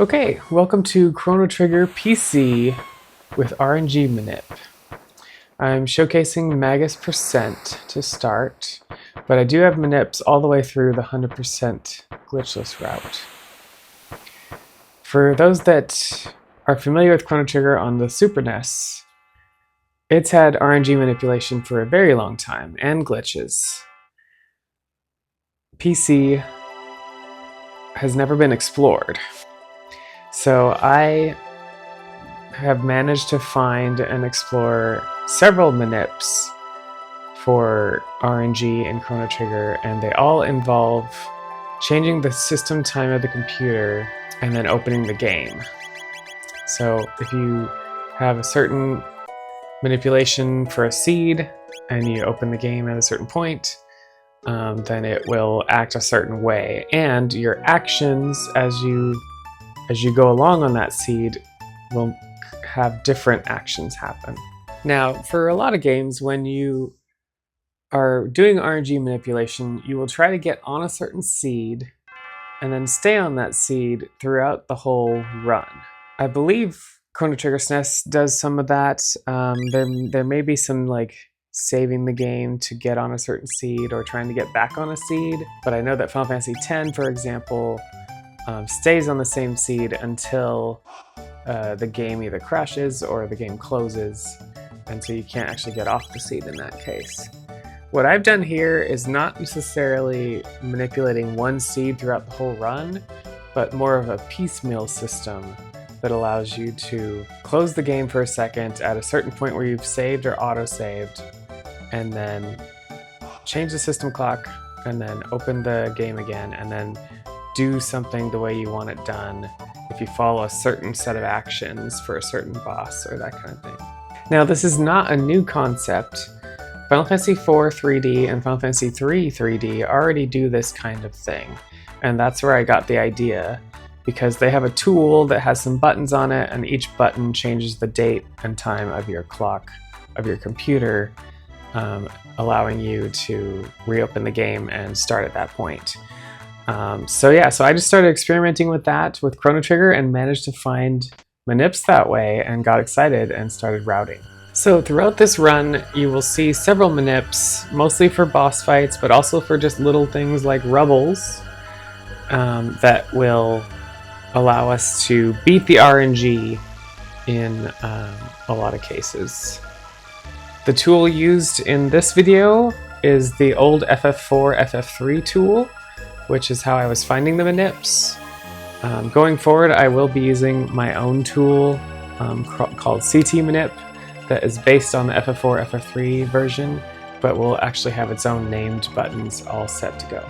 Okay, welcome to Chrono Trigger PC with RNG Manip. I'm showcasing Magus % to start, but I do have Manips all the way through the 100% glitchless route. For those that are familiar with Chrono Trigger on the Super NES, it's had RNG manipulation for a very long time, and glitches. PC has never been explored. So I have managed to find and explore several manips for RNG and Chrono Trigger, and they all involve changing the system time of the computer and then opening the game. So if you have a certain manipulation for a seed and you open the game at a certain point, then it will act a certain way, and your actions as you go along on that seed will have different actions happen. Now, for a lot of games, when you are doing RNG manipulation, you will try to get on a certain seed and then stay on that seed throughout the whole run. I believe Chrono Trigger SNES does some of that. There may be some like saving the game to get on a certain seed or trying to get back on a seed, but I know that Final Fantasy X, for example, stays on the same seed until the game either crashes or the game closes, and so you can't actually get off the seed in that case. What I've done here is not necessarily manipulating one seed throughout the whole run, but more of a piecemeal system that allows you to close the game for a second at a certain point where you've saved or auto-saved, and then change the system clock, and then open the game again, and then do something the way you want it done if you follow a certain set of actions for a certain boss or that kind of thing. Now, this is not a new concept. Final Fantasy IV 3D and Final Fantasy III 3D already do this kind of thing, and that's where I got the idea, because they have a tool that has some buttons on it, and each button changes the date and time of your clock of your computer, allowing you to reopen the game and start at that point. So I just started experimenting with that with Chrono Trigger and managed to find manips that way and got excited and started routing. So throughout this run, you will see several manips, mostly for boss fights, but also for just little things like rubbles that will allow us to beat the RNG in a lot of cases. The tool used in this video is the old FF4, FF3 tool, which is how I was finding the manips. Going forward, I will be using my own tool called CT Manip that is based on the FF4, FF3 version, but will actually have its own named buttons all set to go.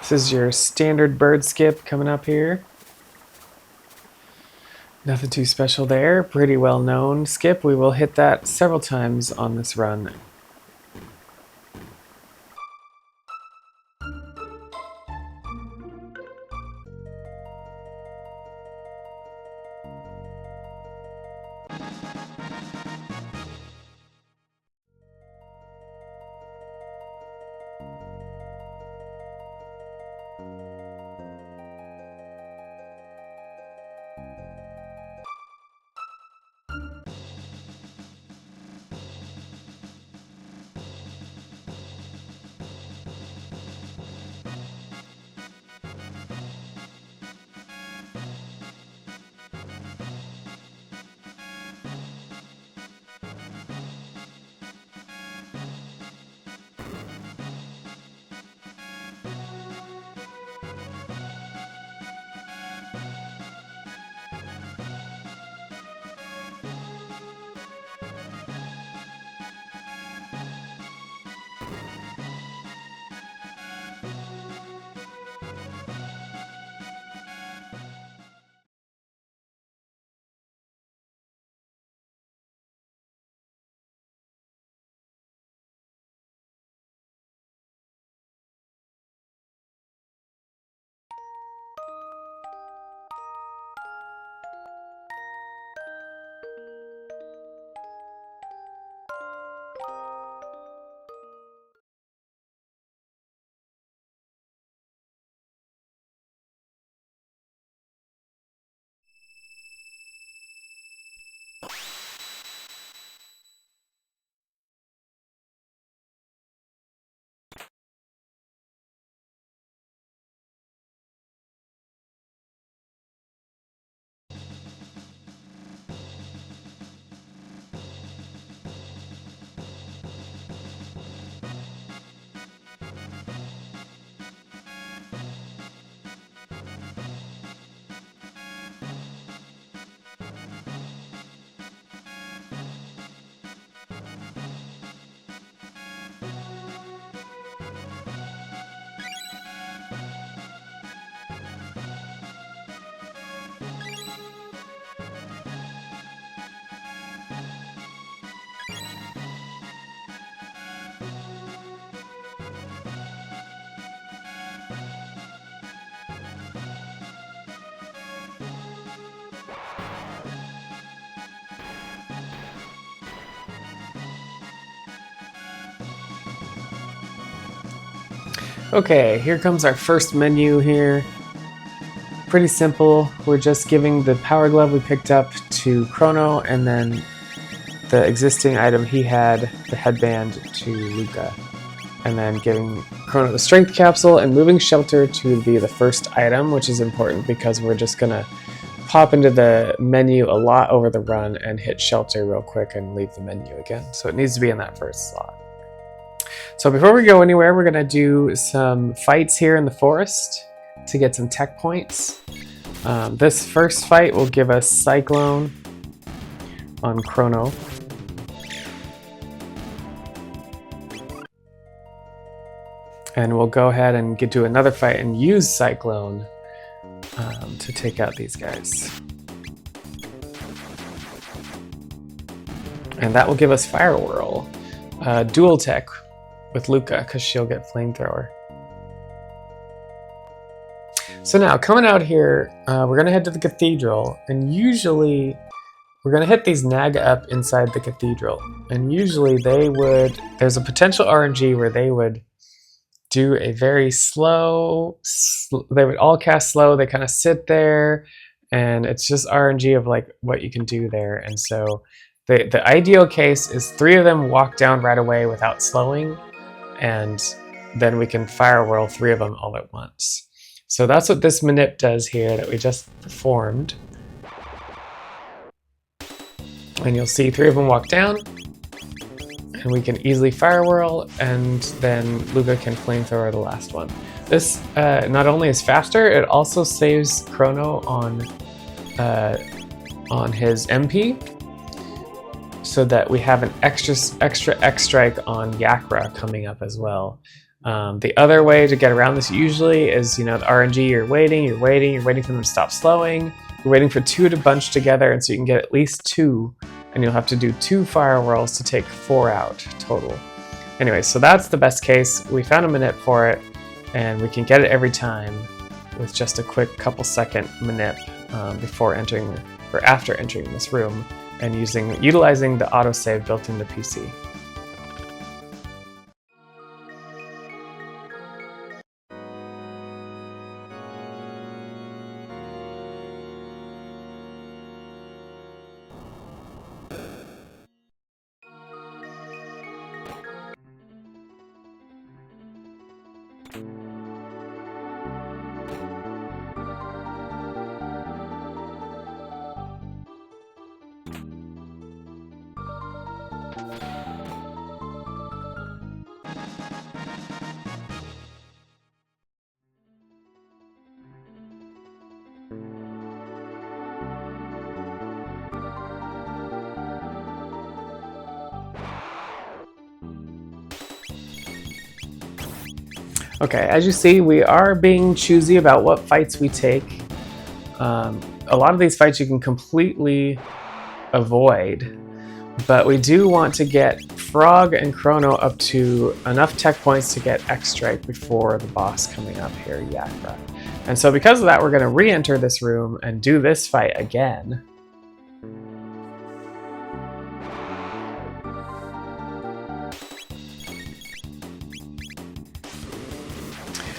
This is your standard bird skip coming up here. Nothing too special there, pretty well known skip. We will hit that several times on this run. Okay, here comes our first menu here. Pretty simple. We're just giving the power glove we picked up to Chrono, and then the existing item he had, the headband, to Luca. And then giving Chrono the strength capsule and moving shelter to be the first item, which is important because we're just gonna pop into the menu a lot over the run and hit shelter real quick and leave the menu again. So it needs to be in that first slot. So before we go anywhere, we're gonna do some fights here in the forest to get some tech points. This first fight will give us Cyclone on Chrono. And we'll go ahead and get to another fight and use Cyclone to take out these guys. And that will give us Fire Whirl. Dual tech with Luca, because she'll get Flamethrower. So now, coming out here, we're going to head to the cathedral, and usually we're going to hit these Naga up inside the cathedral. And usually there's a potential RNG where they would do a very slow, they would all cast slow, they kind of sit there, and it's just RNG of like what you can do there. And so the ideal case is 3 of them walk down right away without slowing, and then we can Fire Whirl 3 of them all at once. So that's what this Manip does here that we just performed. And you'll see 3 of them walk down, and we can easily Fire Whirl, and then Luca can Flamethrower the last one. This not only is faster, it also saves Chrono on his MP, so that we have an extra X-Strike on Yakra coming up as well. The other way to get around this usually is, the RNG, you're waiting for them to stop slowing, you're waiting for 2 to bunch together, and so you can get at least 2, and you'll have to do 2 Fire Whirls to take 4 out total. Anyway, so that's the best case. We found a Manip for it, and we can get it every time with just a quick couple second Manip before entering or after entering this room, and utilizing the autosave built into PC. Okay, as you see, we are being choosy about what fights we take. A lot of these fights you can completely avoid, but we do want to get Frog and Chrono up to enough tech points to get X-Strike before the boss coming up here, Yakra. And so because of that, we're going to re-enter this room and do this fight again.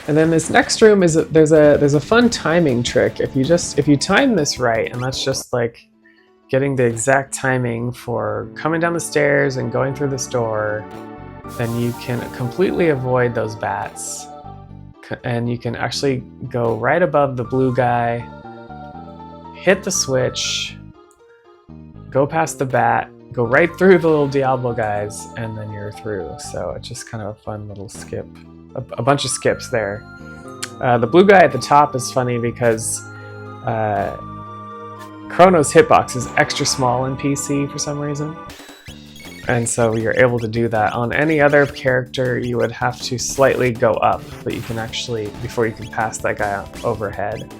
And then this next room is there's a fun timing trick. If you time this right, and that's just like getting the exact timing for coming down the stairs and going through this door, then you can completely avoid those bats, and you can actually go right above the blue guy, hit the switch, go past the bat, go right through the little Diablo guys, and then you're through. So it's just kind of a fun little skip. A bunch of skips there. The blue guy at the top is funny because Chrono's hitbox is extra small in PC for some reason. And so you're able to do that. On any other character, you would have to slightly go up, but you can actually, before you can pass that guy overhead.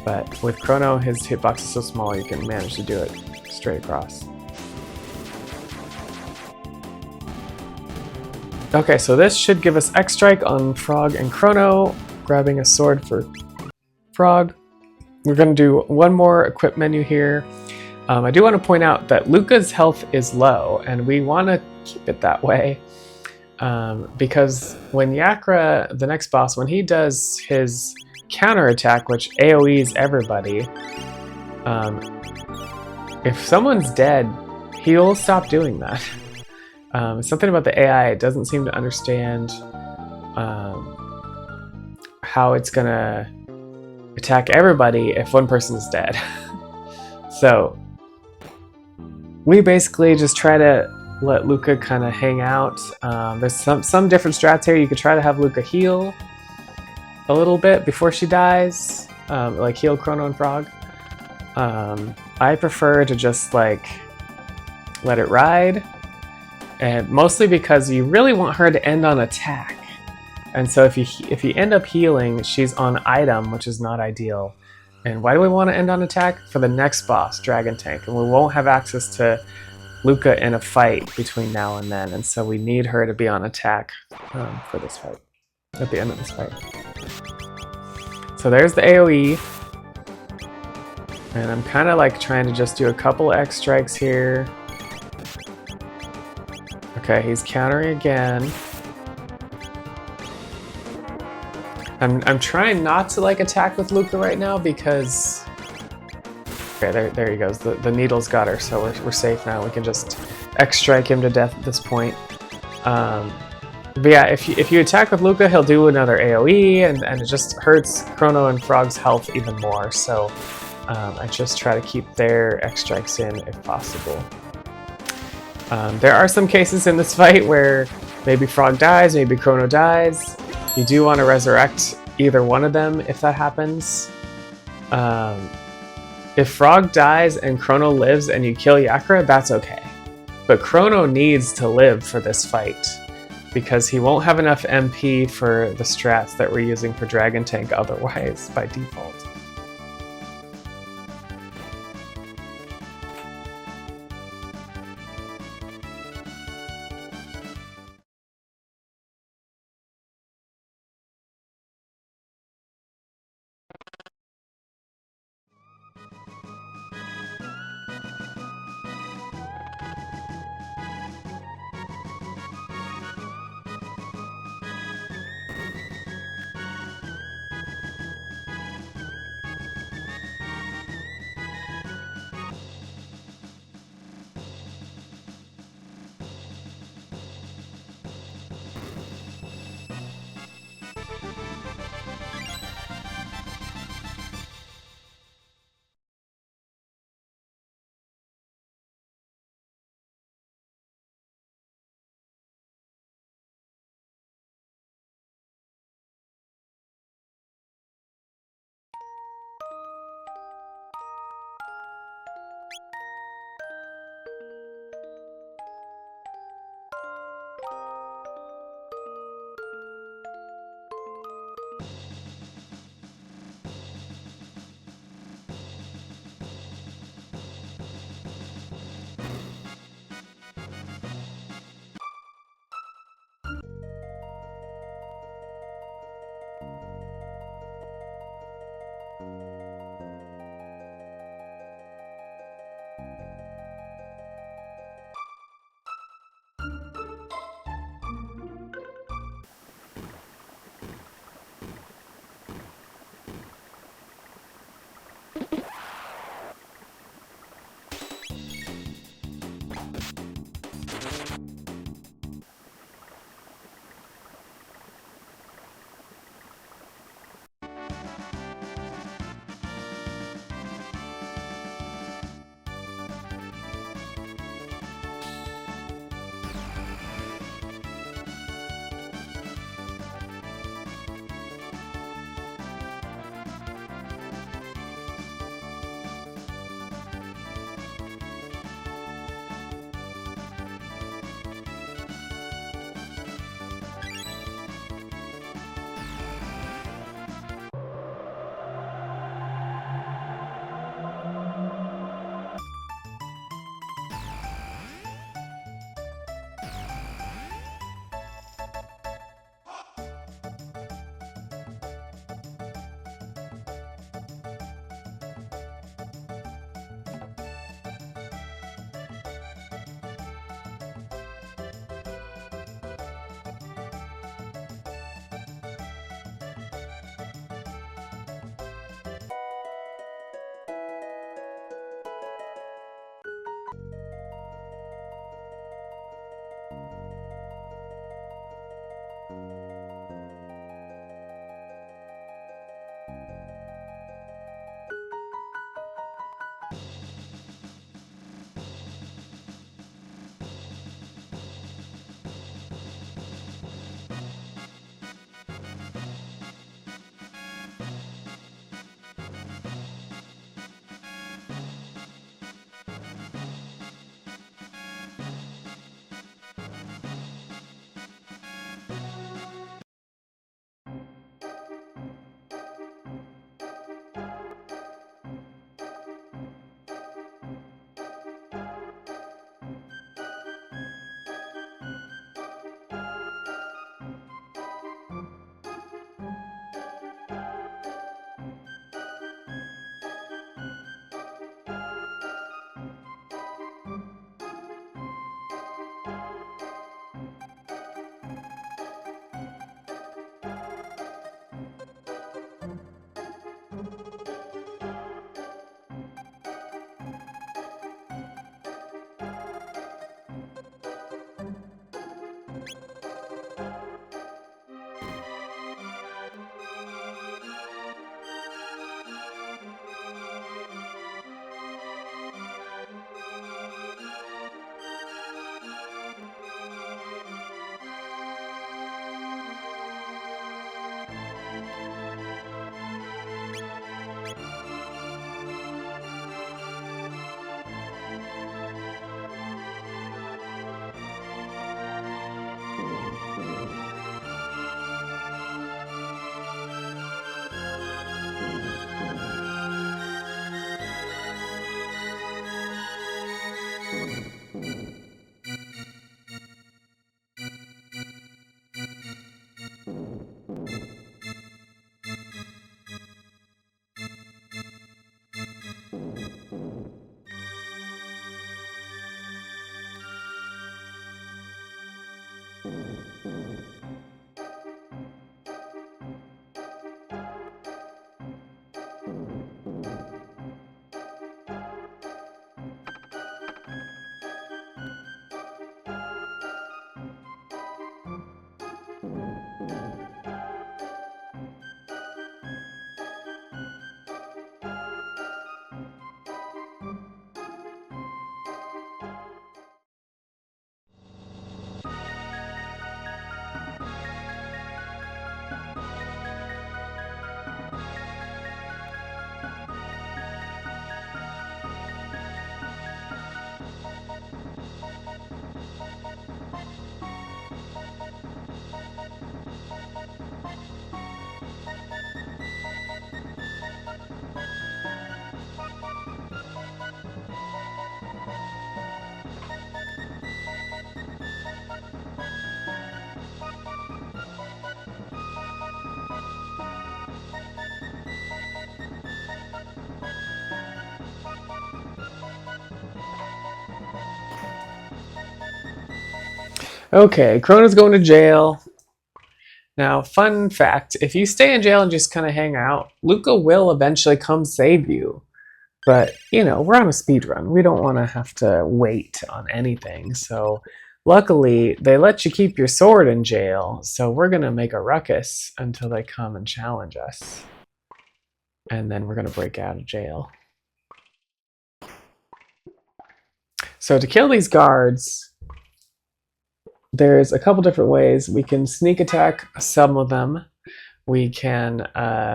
But with Chrono, his hitbox is so small, you can manage to do it straight across. Okay, so this should give us X-Strike on Frog and Chrono, grabbing a sword for Frog. We're going to do one more equip menu here. I do want to point out that Luca's health is low, and we want to keep it that way. Because when Yakra, the next boss, when he does his counterattack, which AoEs everybody, if someone's dead, he'll stop doing that. Something about the AI, it doesn't seem to understand how it's gonna attack everybody if one person is dead. So we basically just try to let Luca kind of hang out. There's some different strats here. You could try to have Luca heal a little bit before she dies, like heal Chrono and Frog. I prefer to just like let it ride, and mostly because you really want her to end on attack. And so if you end up healing, she's on item, which is not ideal. And why do we want to end on attack? For the next boss, Dragon Tank, and we won't have access to Luca in a fight between now and then, and so we need her to be on attack for this fight, at the end of this fight. So there's the AoE, and I'm kind of like trying to just do a couple X strikes here. Okay, he's countering again. I'm trying not to like attack with Luca right now because... Okay, there he goes. The needle's got her, so we're safe now. We can just X-strike him to death at this point. But yeah, if you attack with Luca, he'll do another AoE, and it just hurts Chrono and Frog's health even more. So I just try to keep their X-strikes in if possible. There are some cases in this fight where maybe Frog dies, maybe Chrono dies. You do want to resurrect either one of them if that happens. If Frog dies and Chrono lives and you kill Yakra, that's okay. But Chrono needs to live for this fight, because he won't have enough MP for the strats that we're using for Dragon Tank otherwise by default. Okay, Chrono's going to jail. Now, fun fact, if you stay in jail and just kind of hang out, Luca will eventually come save you. But, you know, we're on a speed run. We don't want to have to wait on anything. So, luckily, they let you keep your sword in jail. So, we're going to make a ruckus until they come and challenge us. And then we're going to break out of jail. So, to kill these guards, there's a couple different ways. We can sneak attack some of them. We can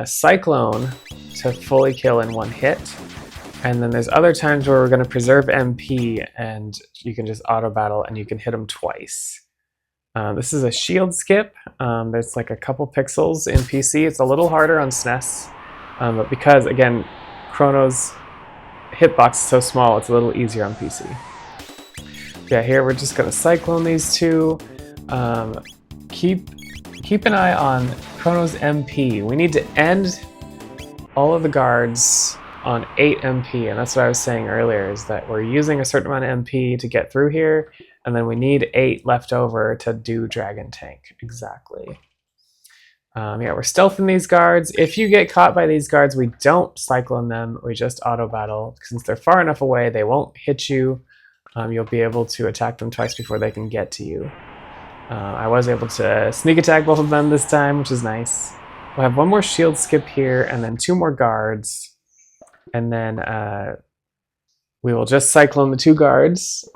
cyclone to fully kill in one hit. And then there's other times where we're going to preserve MP and you can just auto battle and you can hit them twice. This is a shield skip. There's like a couple pixels in PC. It's a little harder on SNES. But because, again, Chrono's hitbox is so small, it's a little easier on PC. Yeah, here we're just going to cyclone these two. Keep an eye on Chrono's MP. We need to end all of the guards on 8 MP, and that's what I was saying earlier, is that we're using a certain amount of MP to get through here, and then we need 8 left over to do Dragon Tank. Exactly. Yeah, we're stealthing these guards. If you get caught by these guards, we don't cyclone them, we just auto battle. Since they're far enough away, they won't hit you. You'll be able to attack them twice before they can get to you. I was able to sneak attack both of them this time, which is nice. We'll have one more shield skip here, and then 2 more guards. And then we will just cyclone the 2 guards,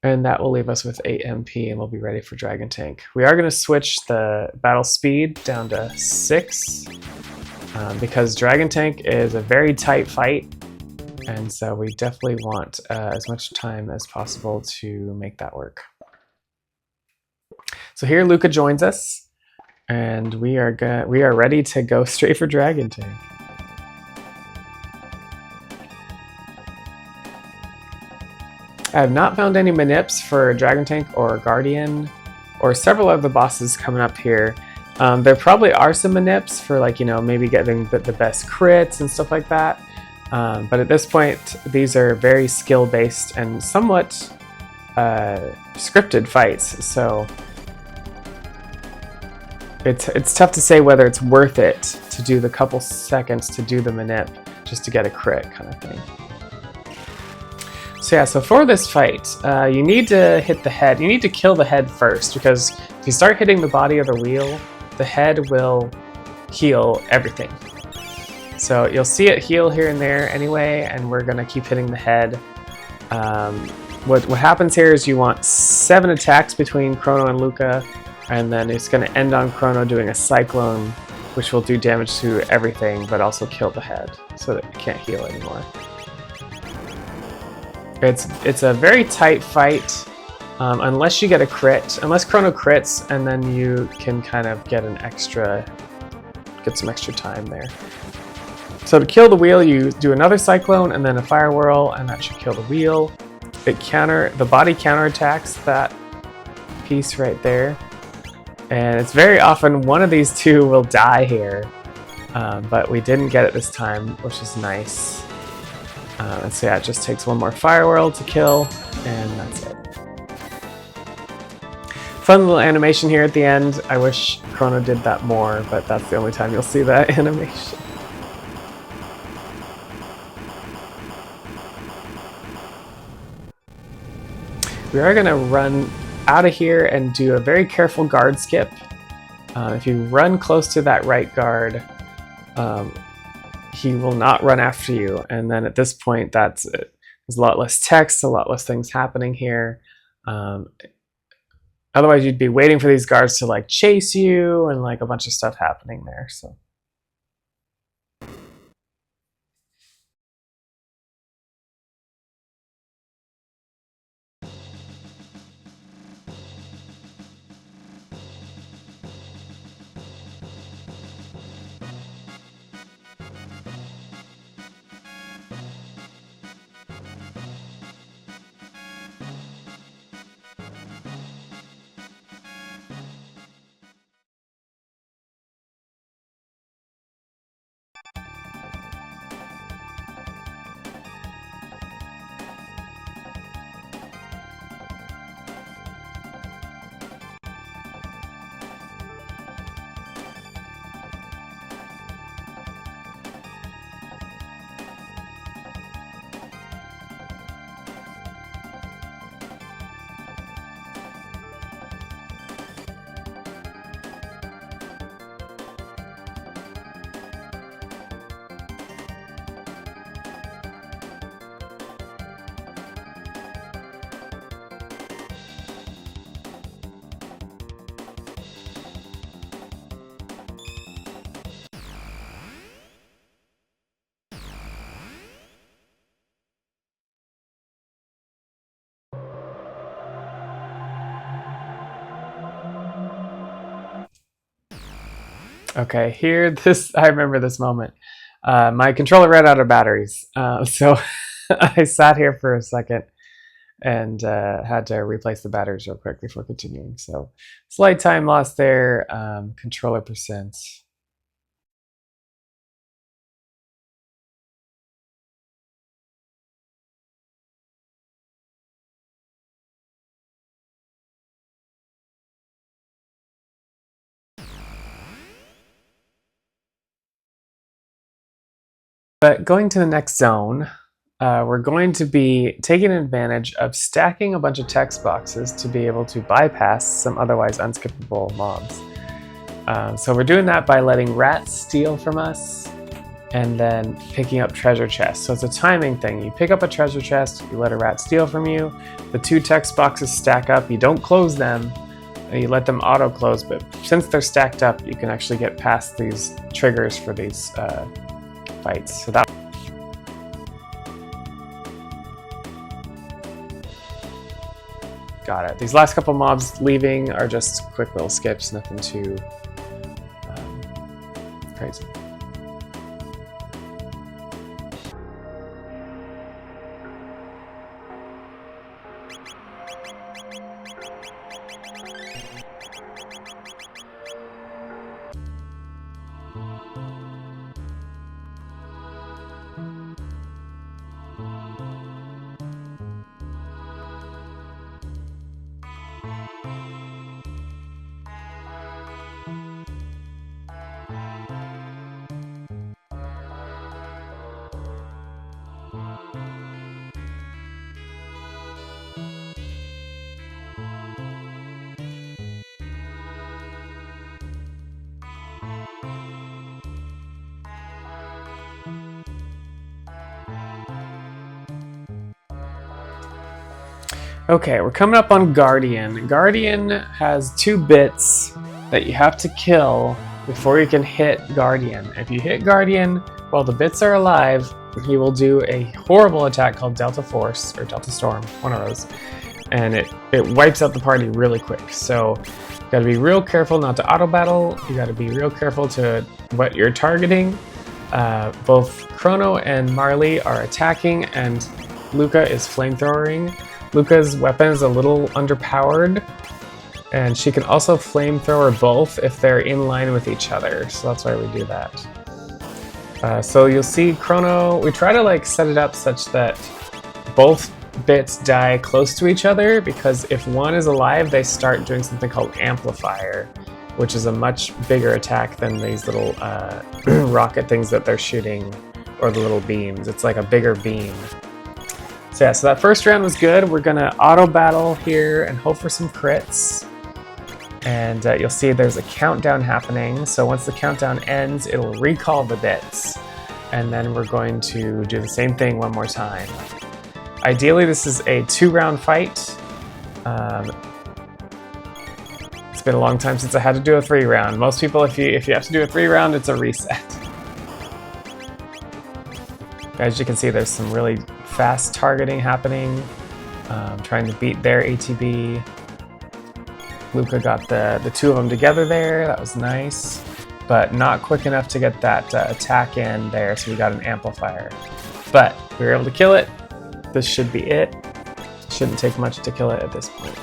and that will leave us with 8 MP, and we'll be ready for Dragon Tank. We are going to switch the battle speed down to 6, because Dragon Tank is a very tight fight, and so we definitely want as much time as possible to make that work. So here Luca joins us, and we are ready to go straight for Dragon Tank. I have not found any Manips for Dragon Tank or Guardian, or several of the bosses coming up here. There probably are some Manips for, like, you know, maybe getting the best crits and stuff like that. But at this point, these are very skill-based and somewhat scripted fights, so it's tough to say whether it's worth it to do the couple seconds to do the Manip just to get a crit kind of thing. So yeah, so for this fight, you need to hit the head. You need to kill the head first, because if you start hitting the body of the wheel, the head will heal everything. So you'll see it heal here and there anyway, and we're going to keep hitting the head. What happens here is you want 7 attacks between Chrono and Luca, and then it's going to end on Chrono doing a cyclone, which will do damage to everything, but also kill the head, so that it can't heal anymore. It's a very tight fight, unless you get a crit. Unless Chrono crits, and then you can kind of get some extra time there. So to kill the wheel, you do another cyclone and then a fire whirl, and that should kill the wheel. The body counterattacks that piece right there, and it's very often one of these 2 will die here, but we didn't get it this time, which is nice. And so yeah, it just takes one more fire whirl to kill, and that's it. Fun little animation here at the end. I wish Chrono did that more, but that's the only time you'll see that animation. We are going to run out of here and do a very careful guard skip. If you run close to that right guard, he will not run after you, and then at this point, that's it. There's a lot less text, a lot less things happening here. Otherwise, you'd be waiting for these guards to like chase you and like a bunch of stuff happening there. So. Okay, here, I remember this moment. My controller ran out of batteries, so I sat here for a second and had to replace the batteries real quick before continuing. So slight time loss there, controller percent. But going to the next zone, we're going to be taking advantage of stacking a bunch of text boxes to be able to bypass some otherwise unskippable mobs. So we're doing that by letting rats steal from us and then picking up treasure chests. So it's a timing thing. You pick up a treasure chest, you let a rat steal from you, the 2 text boxes stack up, you don't close them, you let them auto-close, but since they're stacked up, you can actually get past these triggers for these fights. So that got it. These last couple mobs leaving are just quick little skips, nothing too crazy. Okay, we're coming up on Guardian. Guardian has 2 bits that you have to kill before you can hit Guardian. If you hit Guardian while the bits are alive, he will do a horrible attack called Delta Force, or Delta Storm, one of those. And it wipes out the party really quick. So you gotta be real careful not to auto-battle. You gotta be real careful to what you're targeting. Both Chrono and Marley are attacking, and Luca is flamethrowering. Luca's weapon is a little underpowered, and she can also flamethrower both if they're in line with each other, so that's why we do that. So you'll see Chrono, we try to like set it up such that both bits die close to each other, because if one is alive, they start doing something called Amplifier, which is a much bigger attack than these little rocket things that they're shooting, or the little beams. It's like a bigger beam. So yeah, so that first round was good. We're gonna auto battle here and hope for some crits. And you'll see there's a countdown happening. So once the countdown ends, it'll recall the bits. And then we're going to do the same thing one more time. Ideally, this is a 2-round fight. It's been a long time since I had to do a 3-round. Most people, if you have to do a 3-round, it's a reset. As you can see, there's some really fast targeting happening, trying to beat their ATB. Luca got the 2 of them together there, that was nice, but not quick enough to get that attack in there, so we got an amplifier. But we were able to kill it. This should be it. Shouldn't take much to kill it at this point.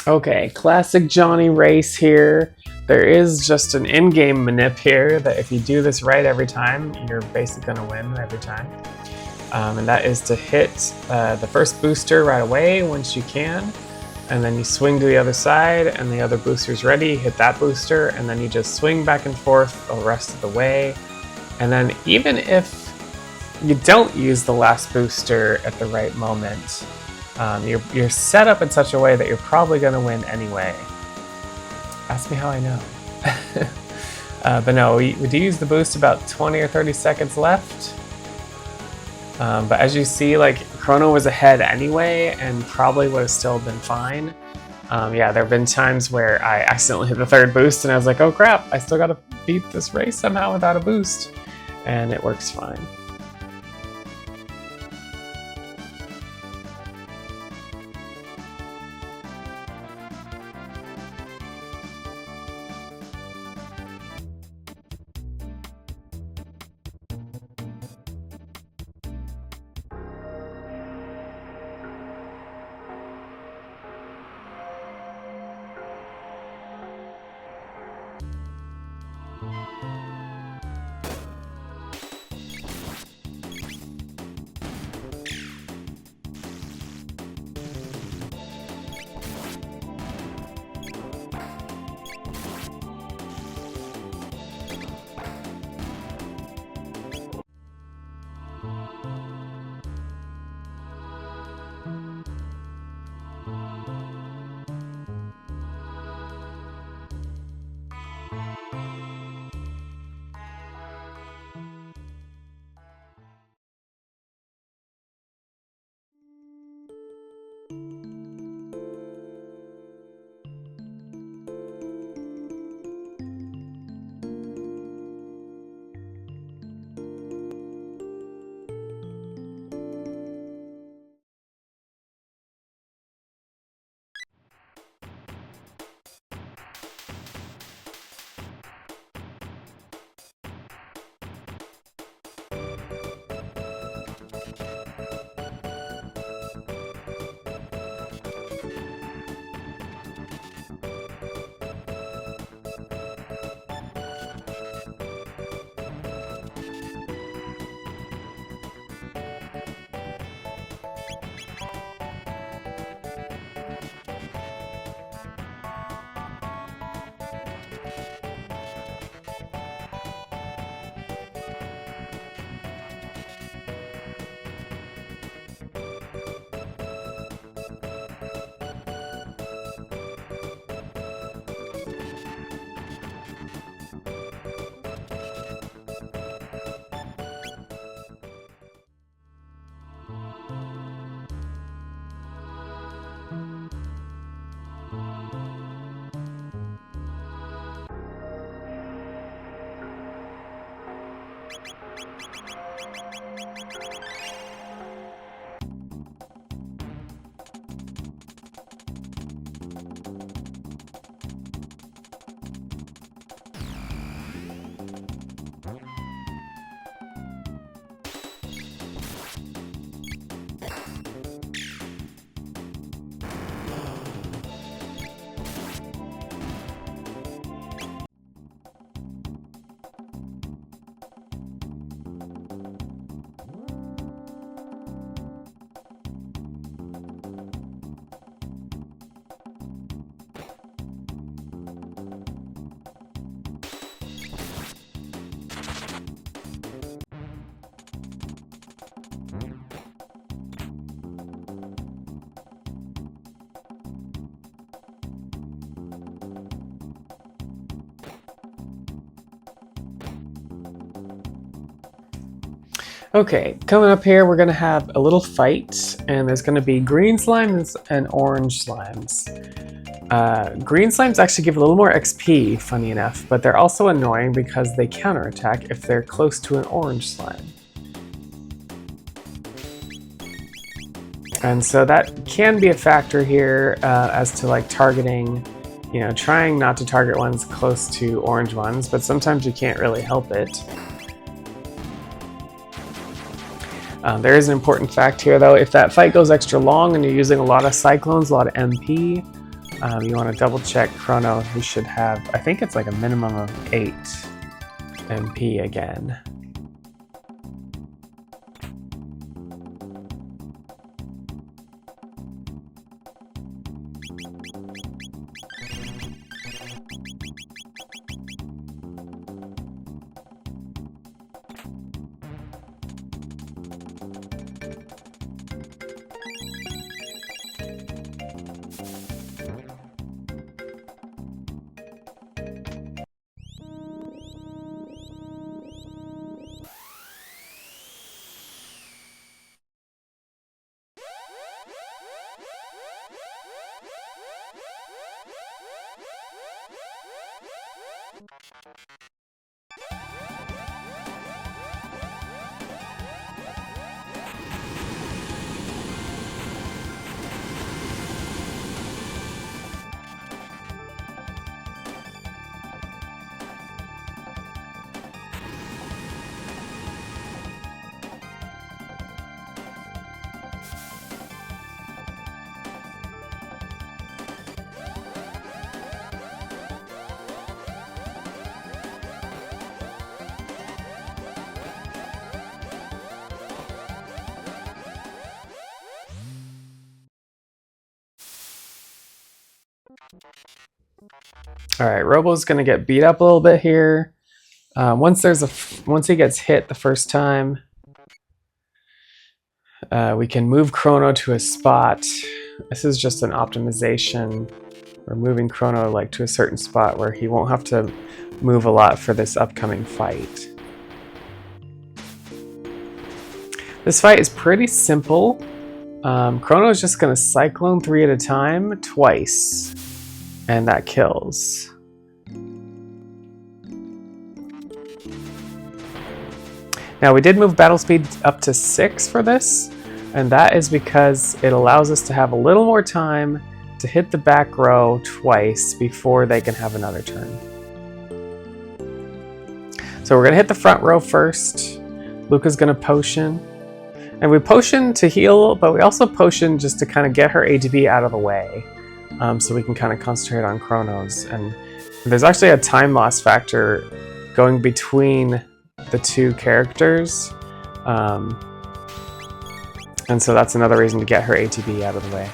Okay, classic Johnny race here. There is just an in-game manip here that if you do this right every time, you're basically going to win every time. And that is to hit the first booster right away once you can, and then you swing to the other side and the other booster's ready, hit that booster, and then you just swing back and forth the rest of the way. And then even if you don't use the last booster at the right moment, you're set up in such a way that you're probably going to win anyway. Ask me how I know. But no, we do use the boost about 20 or 30 seconds left. But as you see, like, Chrono was ahead anyway and probably would have still been fine. Yeah, there have been times where I accidentally hit the third boost and I was like, oh crap, I still gotta beat this race somehow without a boost. And it works fine. Okay, coming up here, we're gonna have a little fight, and there's gonna be green slimes and orange slimes. Green slimes actually give a little more XP, funny enough, but they're also annoying because they counterattack if they're close to an orange slime. And so that can be a factor here as to like targeting, you know, trying not to target ones close to orange ones, but sometimes you can't really help it. There is an important fact here though. If that fight goes extra long and you're using a lot of cyclones, a lot of MP, you want to double check Chrono. He should have, I think it's like a minimum of 8 MP again. All right, Robo's gonna get beat up a little bit here. Once he gets hit the first time, we can move Chrono to a spot. This is just an optimization. We're moving Chrono like to a certain spot where he won't have to move a lot for this upcoming fight. This fight is pretty simple. Chrono is just gonna Cyclone 3 at a time twice, and that kills. Now we did move battle speed up to 6 for this, and that is because it allows us to have a little more time to hit the back row twice before they can have another turn. So we're gonna hit the front row first. Luca's gonna potion. And we potion to heal, but we also potion just to kind of get her ATB out of the way. So we can kind of concentrate on Chronos. And there's actually a time loss factor going between the two characters. And so that's another reason to get her ATB out of the way.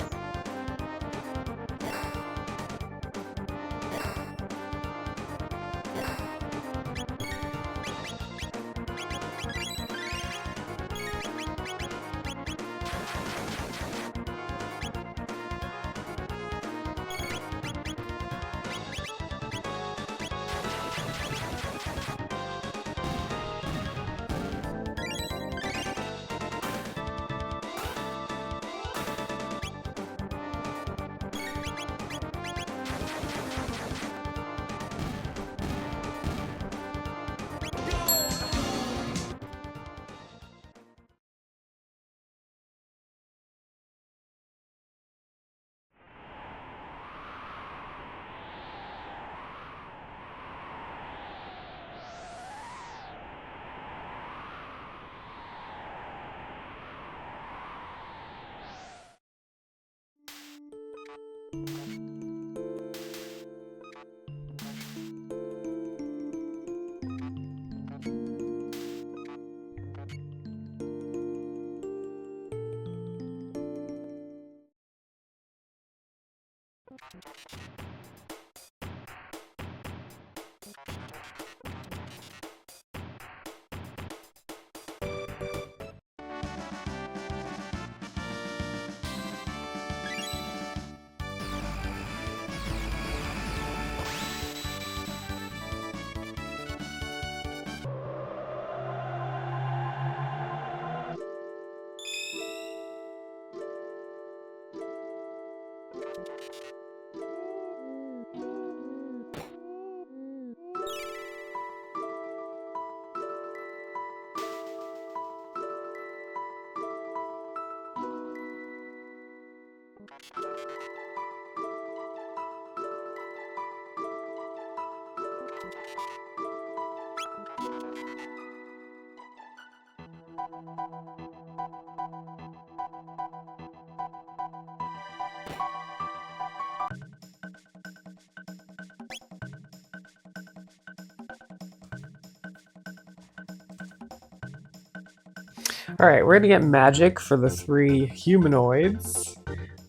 Alright, we're gonna get magic for the 3 humanoids.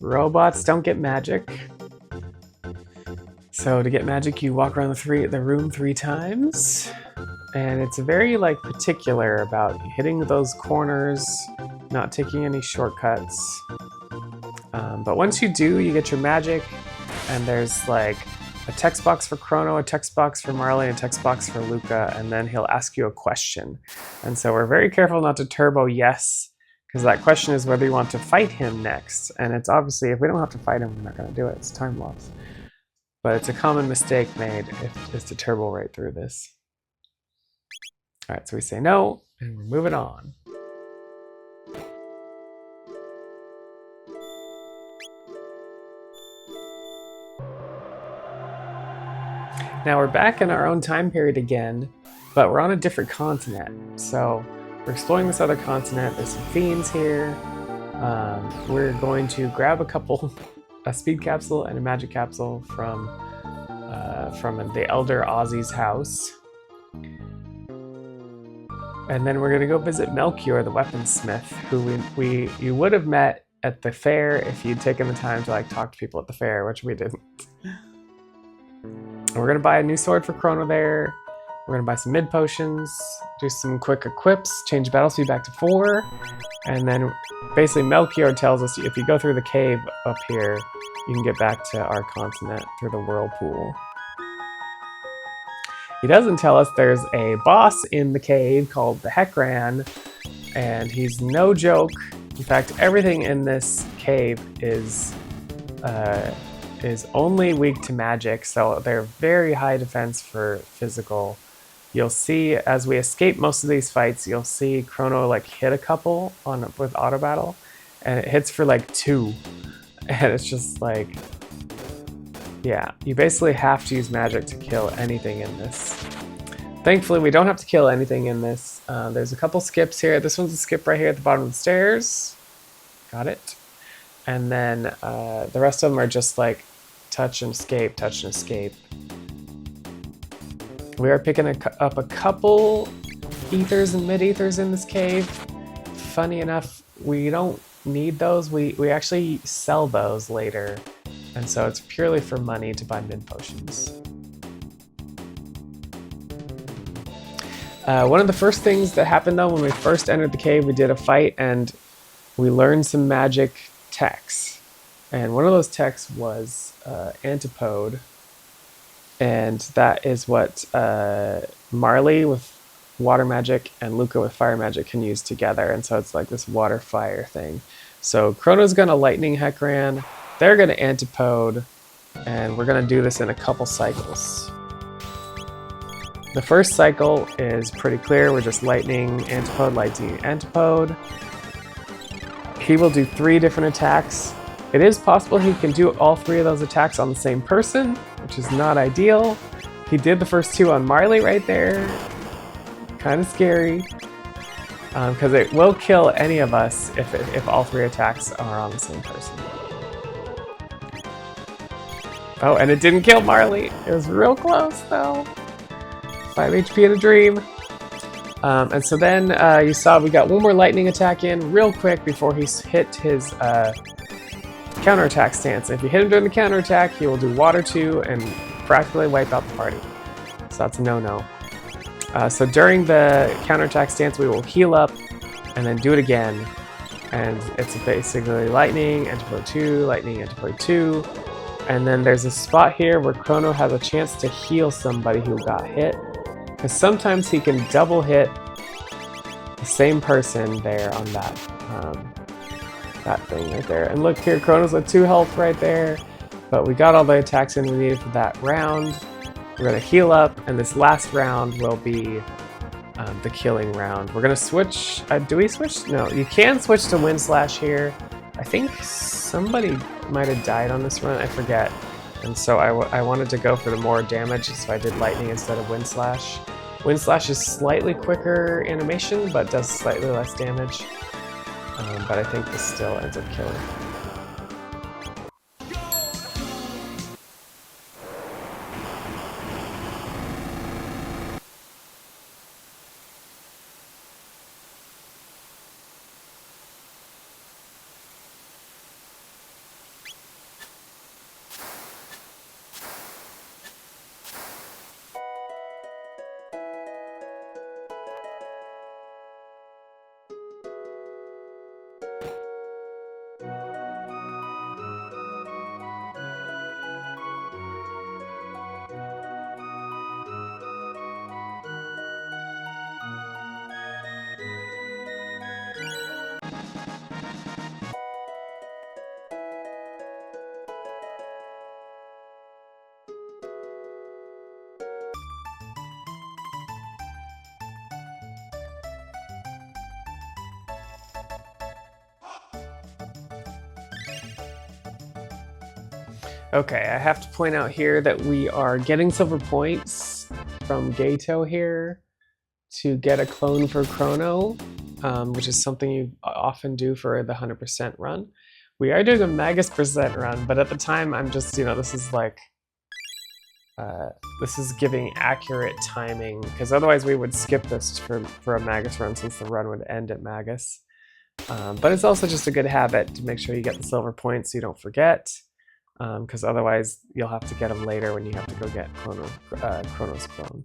Robots don't get magic. So to get magic, you walk around the room 3 times. And it's very particular about hitting those corners, not taking any shortcuts. But once you do, you get your magic, and there's a text box for Chrono, a text box for Marley, a text box for Luca, and then he'll ask you a question. And so we're very careful not to turbo yes, because that question is whether you want to fight him next. And it's obviously, if we don't have to fight him, we're not going to do it. It's time loss. But it's a common mistake made is to turbo right through this. All right, so we say no, and we're moving on. Now we're back in our own time period again, but we're on a different continent. So we're exploring this other continent. There's some fiends here. We're going to grab a speed capsule and a magic capsule from the Elder Ozzy's house. And then we're going to go visit Melchior, the weaponsmith, who you would have met at the fair if you'd taken the time to talk to people at the fair, which we didn't. And we're going to buy a new sword for Chrono there. We're going to buy some mid potions, do some quick equips, change battle speed back to 4. And then basically Melchior tells us if you go through the cave up here, you can get back to our continent through the whirlpool. He doesn't tell us there's a boss in the cave called the Heckran, and he's no joke. In fact, everything in this cave is only weak to magic, so they're very high defense for physical. You'll see as we escape most of these fights, you'll see Chrono hit a couple with auto battle, and it hits for 2, and it's just yeah, you basically have to use magic to kill anything in this. Thankfully, we don't have to kill anything in this. There's a couple skips here. This one's a skip right here at the bottom of the stairs. Got it. And then the rest of them are just touch and escape, touch and escape. We are picking up a couple ethers and mid-ethers in this cave. Funny enough, we don't need those. We actually sell those later. And so it's purely for money to buy mid potions. One of the first things that happened though, when we first entered the cave, we did a fight and we learned some magic techs. And one of those techs was Antipode. And that is what Marley with water magic and Luca with fire magic can use together. And so it's this water fire thing. So Chrono's gonna lightning Heckran. They're going to antipode, and we're going to do this in a couple cycles. The first cycle is pretty clear. We're just lightning, antipode. He will do 3 different attacks. It is possible he can do all 3 of those attacks on the same person, which is not ideal. He did the first 2 on Marley right there. Kind of scary. Because it will kill any of us if all 3 attacks are on the same person. Oh, and it didn't kill Marley. It was real close, though. 5 HP in a dream. And so then you saw we got one more lightning attack in real quick before he hit his counterattack stance. If you hit him during the counterattack, he will do water 2 and practically wipe out the party. So that's a no-no. So during the counterattack stance, we will heal up and then do it again. And it's basically lightning, antipode 2, lightning, antipode 2. And then there's a spot here where Chrono has a chance to heal somebody who got hit. Because sometimes he can double hit the same person there on that thing right there. And look here, Chrono's with 2 health right there. But we got all the attacks in we needed for that round. We're going to heal up, and this last round will be the killing round. We're going to switch. Do we switch? No, you can switch to Wind Slash here. I think somebody might have died on this run. I forget. And so I wanted to go for the more damage, so I did Lightning instead of Wind Slash. Wind Slash is slightly quicker animation, but does slightly less damage. But I think this still ends up killing. Okay, I have to point out here that we are getting silver points from Gato here to get a clone for Chrono, which is something you often do for the 100% run. We are doing a Magus percent run, but at the time I'm just, this is like, this is giving accurate timing, because otherwise we would skip this for a Magus run since the run would end at Magus. But it's also just a good habit to make sure you get the silver points so you don't forget. Because otherwise you'll have to get them later when you have to go get Chrono's clone.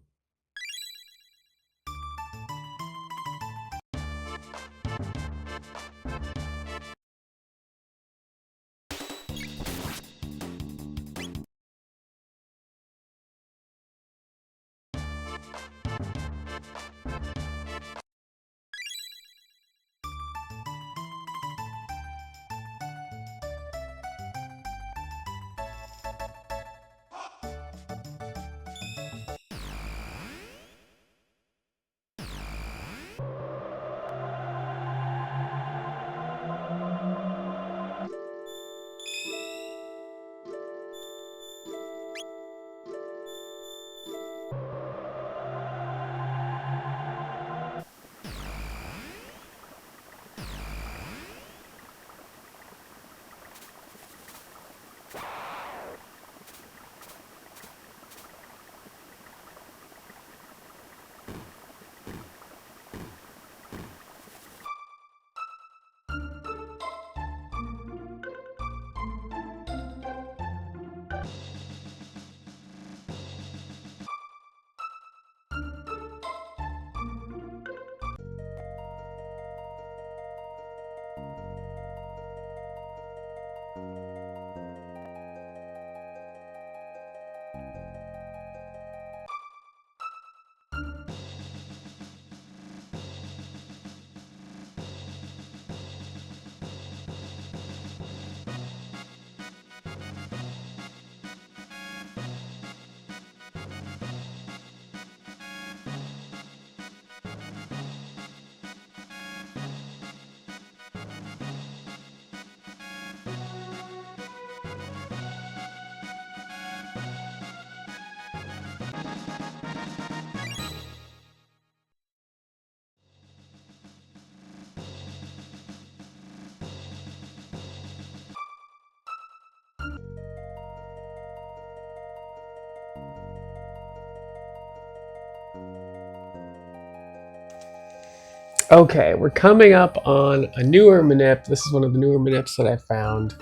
Okay, we're coming up on a newer Manip. This is one of the newer Manips that I found,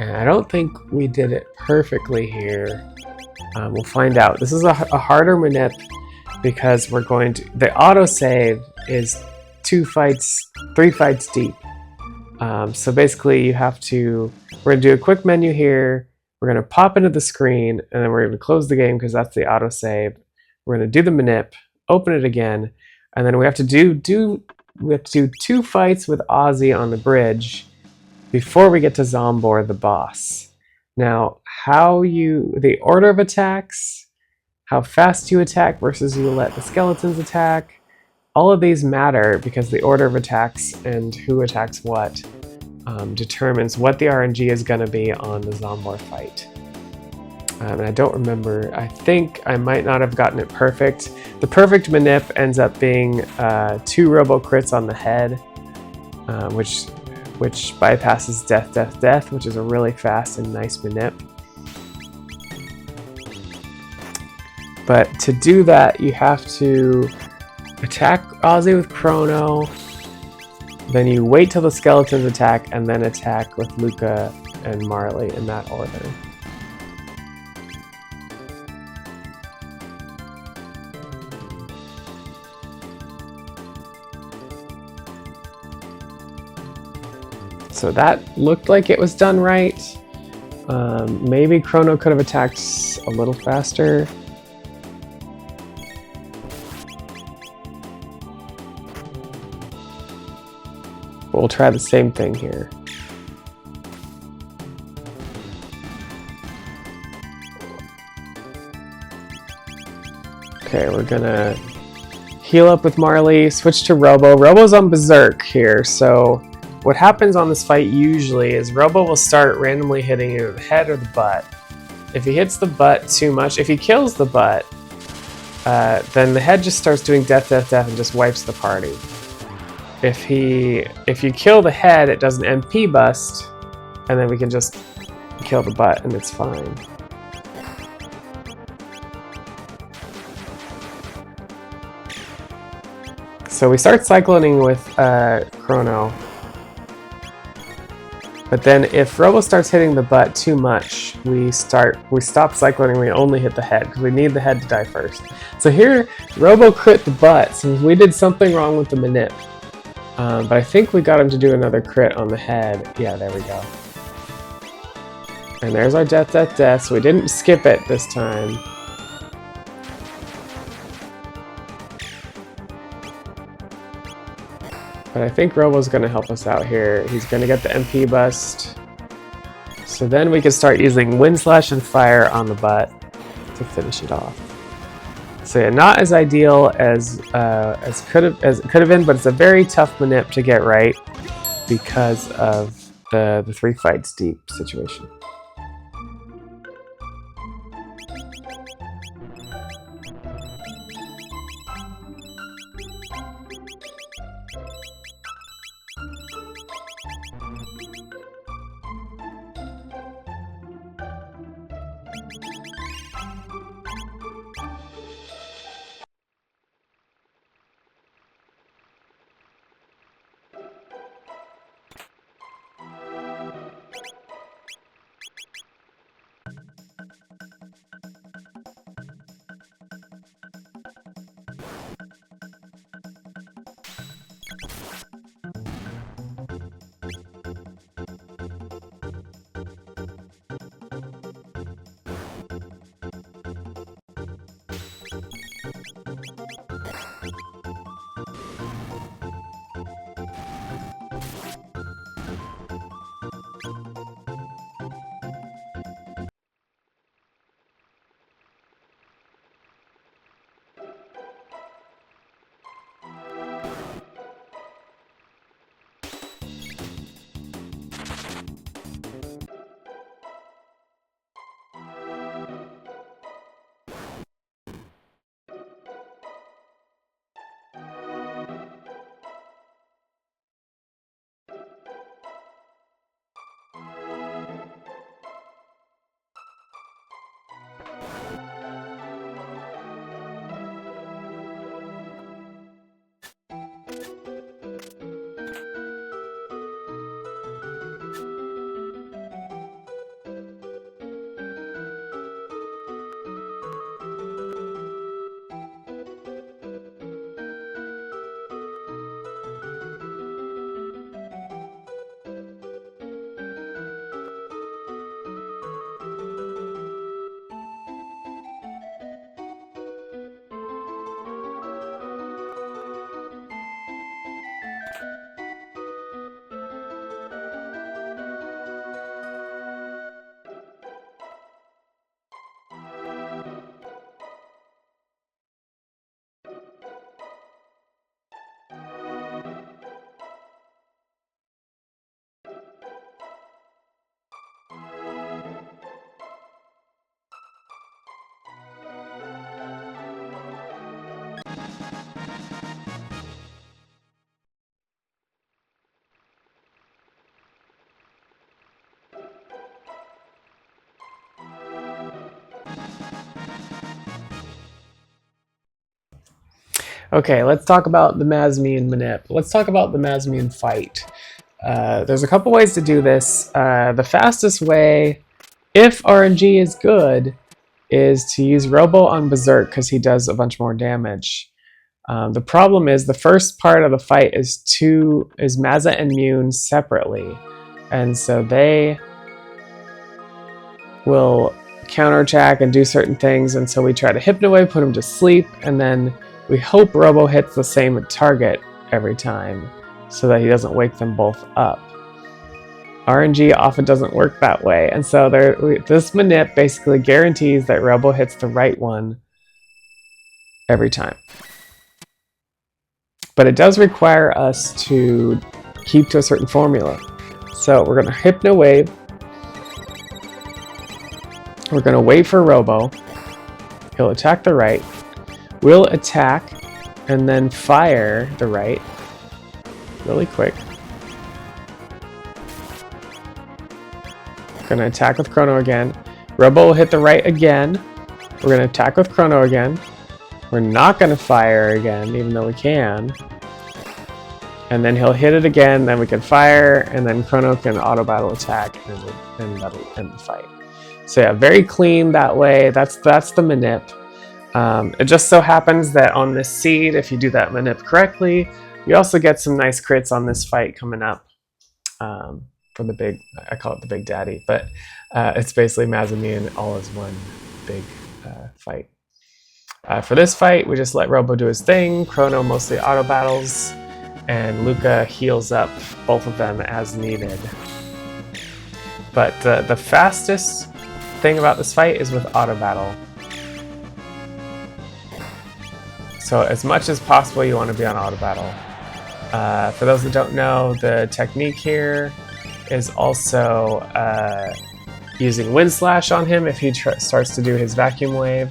and I don't think we did it perfectly here. We'll find out. This is a harder Manip because we're going to... The autosave is 3 fights deep. So basically you have to... We're going to do a quick menu here. We're going to pop into the screen, and then we're going to close the game because that's the autosave. We're going to do the Manip, open it again, and then we have to do 2 fights with Ozzy on the bridge before we get to Zombor, the boss. Now, the order of attacks, how fast you attack versus you let the skeletons attack, all of these matter because the order of attacks and who attacks what determines what the RNG is going to be on the Zombor fight. And I don't remember, I think I might not have gotten it perfect. The perfect manip ends up being 2 robo crits on the head, which bypasses death, death, death, which is a really fast and nice manip. But to do that, you have to attack Ozzy with Chrono, then you wait till the skeletons attack, and then attack with Luca and Marley in that order. So that looked like it was done right. Maybe Chrono could have attacked a little faster. But we'll try the same thing here. Okay, we're gonna heal up with Marley, switch to Robo. Robo's on Berserk here, so what happens on this fight usually is Robo will start randomly hitting either the head or the butt. If he hits the butt too much, if he kills the butt, then the head just starts doing death, death, death and just wipes the party. If you kill the head, it does an MP bust, and then we can just kill the butt and it's fine. So we start cycloning with Chrono. But then if Robo starts hitting the butt too much, we stop cycloning, we only hit the head, because we need the head to die first. So here, Robo crit the butt, so we did something wrong with the manip. But I think we got him to do another crit on the head. Yeah, there we go. And there's our death, death, death, so we didn't skip it this time. But I think Robo's going to help us out here. He's going to get the MP bust. So then we can start using Wind Slash and Fire on the butt to finish it off. So yeah, not as ideal as it could have been, but it's a very tough manip to get right because of the 3 fights deep situation. Okay, let's talk about the Masamune Manip. Let's talk about the Masamune fight. There's a couple ways to do this. The fastest way, if RNG is good, is to use Robo on Berserk because he does a bunch more damage. The problem is the first part of the fight is Masa and Mune separately, and so they will counterattack and do certain things, and so we try to Hypnowave, put him to sleep, and then we hope Robo hits the same target every time so that he doesn't wake them both up. RNG often doesn't work that way, and so this Manip basically guarantees that Robo hits the right one every time. But it does require us to keep to a certain formula. So we're going to Hypno Wave. We're going to wait for Robo. He'll attack the right. We'll attack and then fire the right really quick. Going to attack with Chrono again. Robo will hit the right again. We're going to attack with Chrono again. We're not going to fire again, even though we can. And then he'll hit it again, then we can fire, and then Chrono can auto-battle attack, and that'll end the fight. So yeah, very clean that way. That's the Manip. It just so happens that on this seed, if you do that Manip correctly, you also get some nice crits on this fight coming up. For the big, I call it the Big Daddy, but it's basically Masamune all as one big fight. For this fight, we just let Robo do his thing. Chrono mostly auto battles, and Luca heals up both of them as needed. But the fastest thing about this fight is with auto battle. So as much as possible, you want to be on auto battle. For those that don't know, the technique here is also using Wind Slash on him if he starts to do his vacuum wave,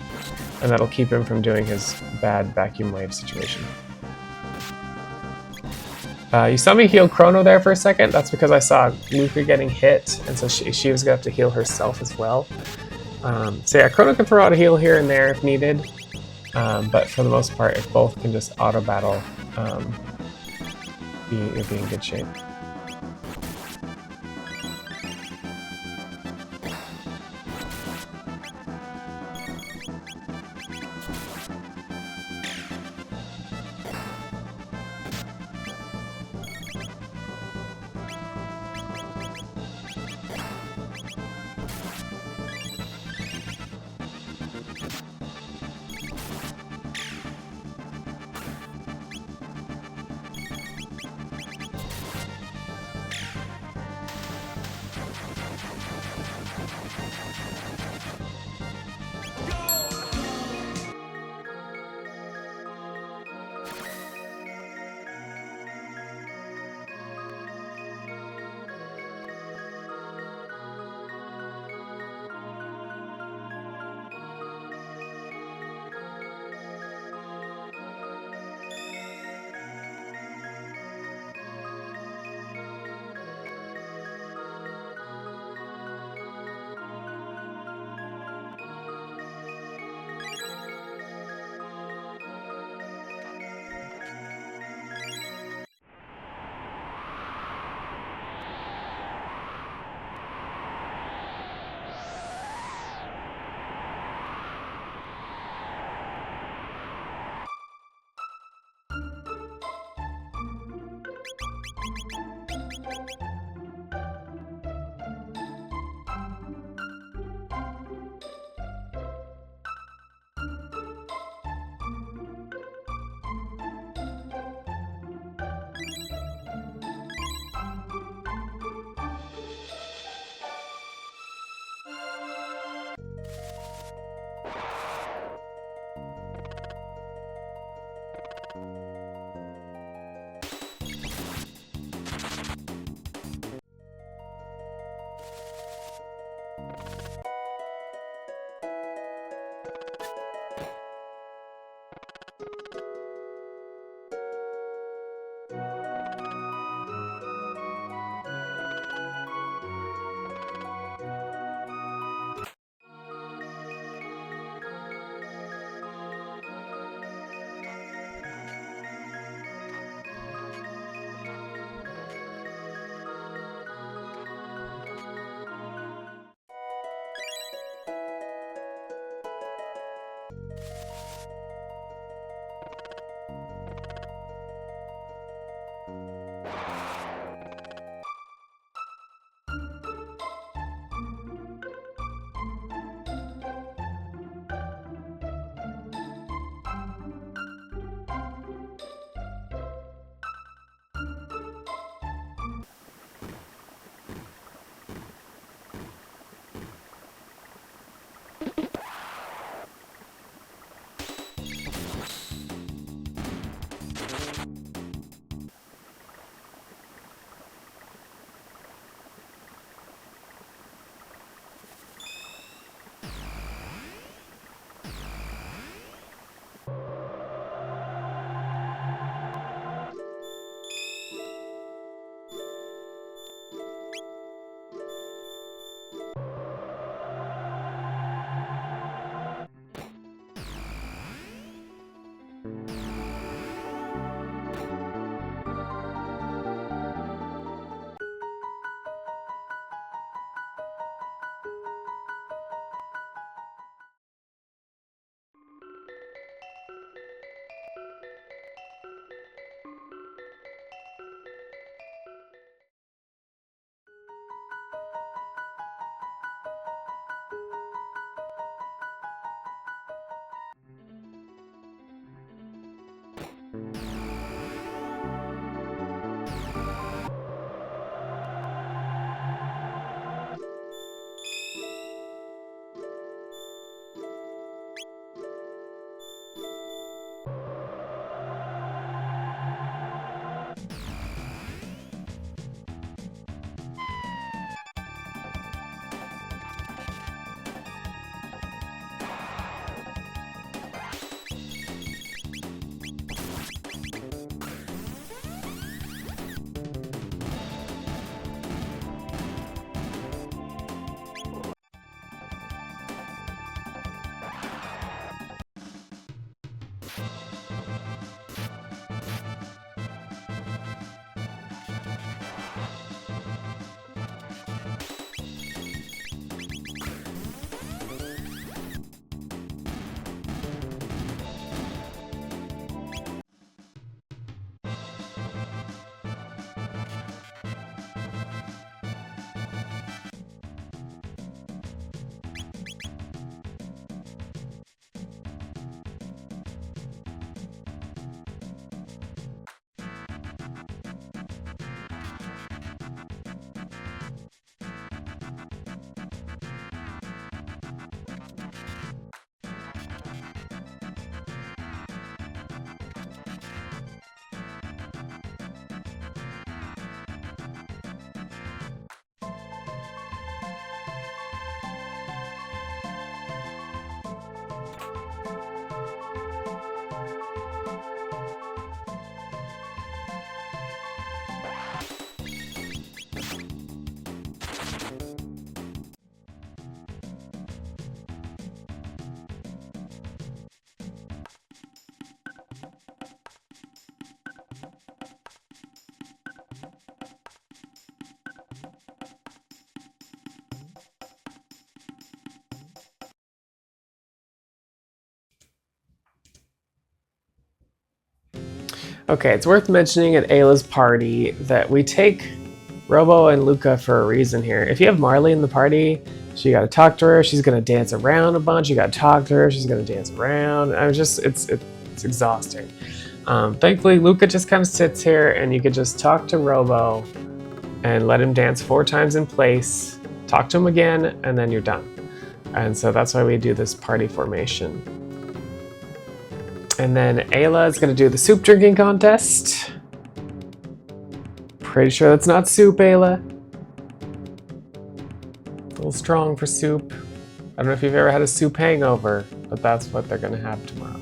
and that'll keep him from doing his bad vacuum wave situation. You saw me heal Chrono there for a second. That's because I saw Luca getting hit, and so she was going to have to heal herself as well. So yeah, Chrono can throw out a heal here and there if needed, but for the most part, if both can just auto battle, you'll be in good shape. Okay, it's worth mentioning at Ayla's party that we take Robo and Luca for a reason here. If you have Marley in the party, so you gotta talk to her, she's gonna dance around a bunch, you gotta talk to her, she's gonna dance around. It's exhausting. Thankfully, Luca just kind of sits here and you could just talk to Robo and let him dance 4 times in place, talk to him again, and then you're done. And so that's why we do this party formation. And then Ayla is going to do the soup drinking contest. Pretty sure that's not soup, Ayla. A little strong for soup. I don't know if you've ever had a soup hangover, but that's what they're going to have tomorrow.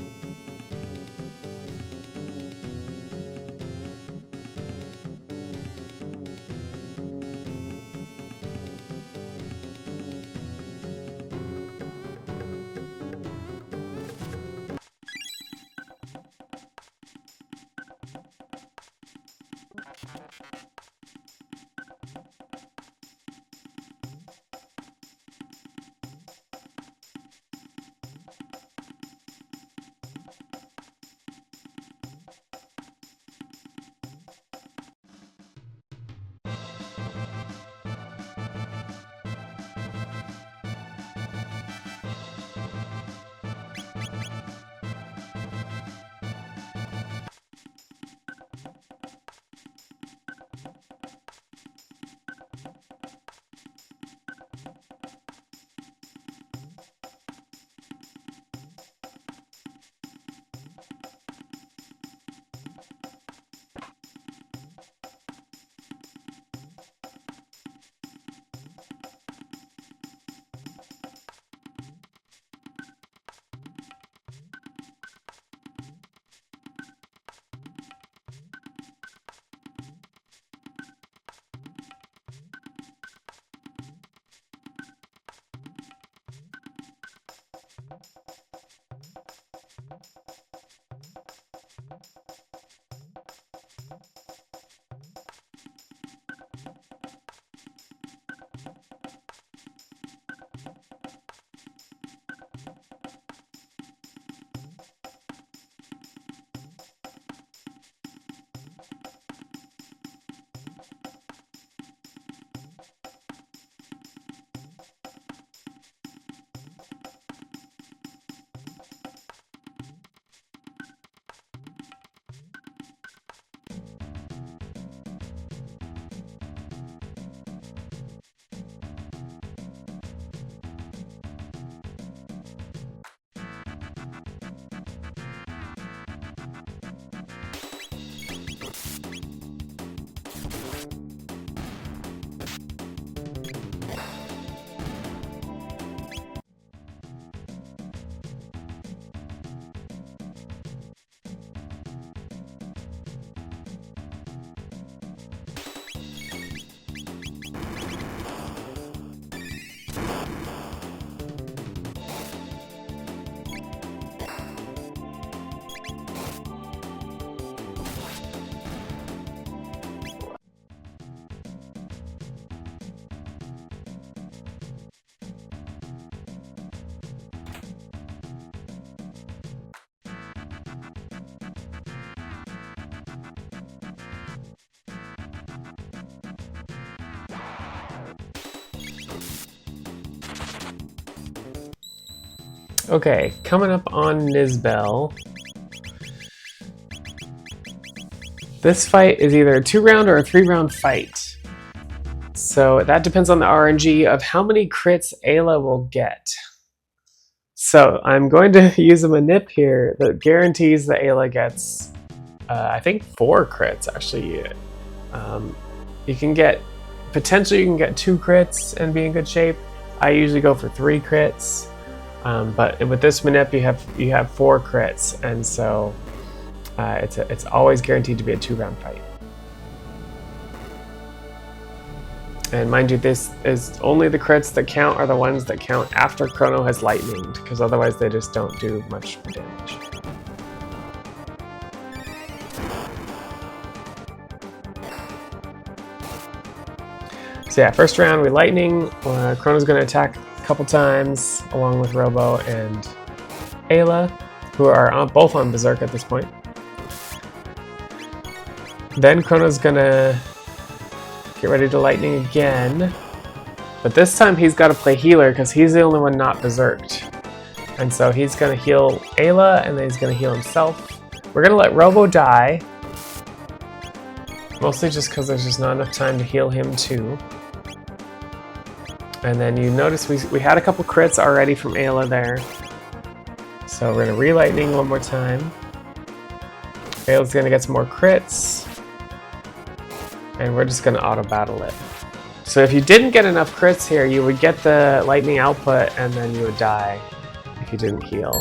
Okay, coming up on Nizbel. This fight is either a 2-round or a 3-round fight. So that depends on the RNG of how many crits Ayla will get. So I'm going to use a manip here that guarantees that Ayla gets, I think 4 crits actually. You can get, potentially you can get 2 crits and be in good shape. I usually go for 3 crits. But with this manip you have 4 crits, and so it's always guaranteed to be a 2-round fight. And mind you, this is only the crits that count are the ones that count after Chrono has lightninged, because otherwise they just don't do much damage. So yeah, first round we lightning. Chrono's going to attack a couple times along with Robo and Ayla, who are both on Berserk at this point. Then Chrono's going to get ready to lightning again, but this time he's got to play healer because he's the only one not berserked. And so he's going to heal Ayla, and then he's going to heal himself. We're going to let Robo die, mostly just because there's just not enough time to heal him too. And then you notice we had a couple crits already from Ayla there. So we're going to re-lightning one more time. Ayla's going to get some more crits. And we're just going to auto-battle it. So if you didn't get enough crits here, you would get the lightning output and then you would die if you didn't heal.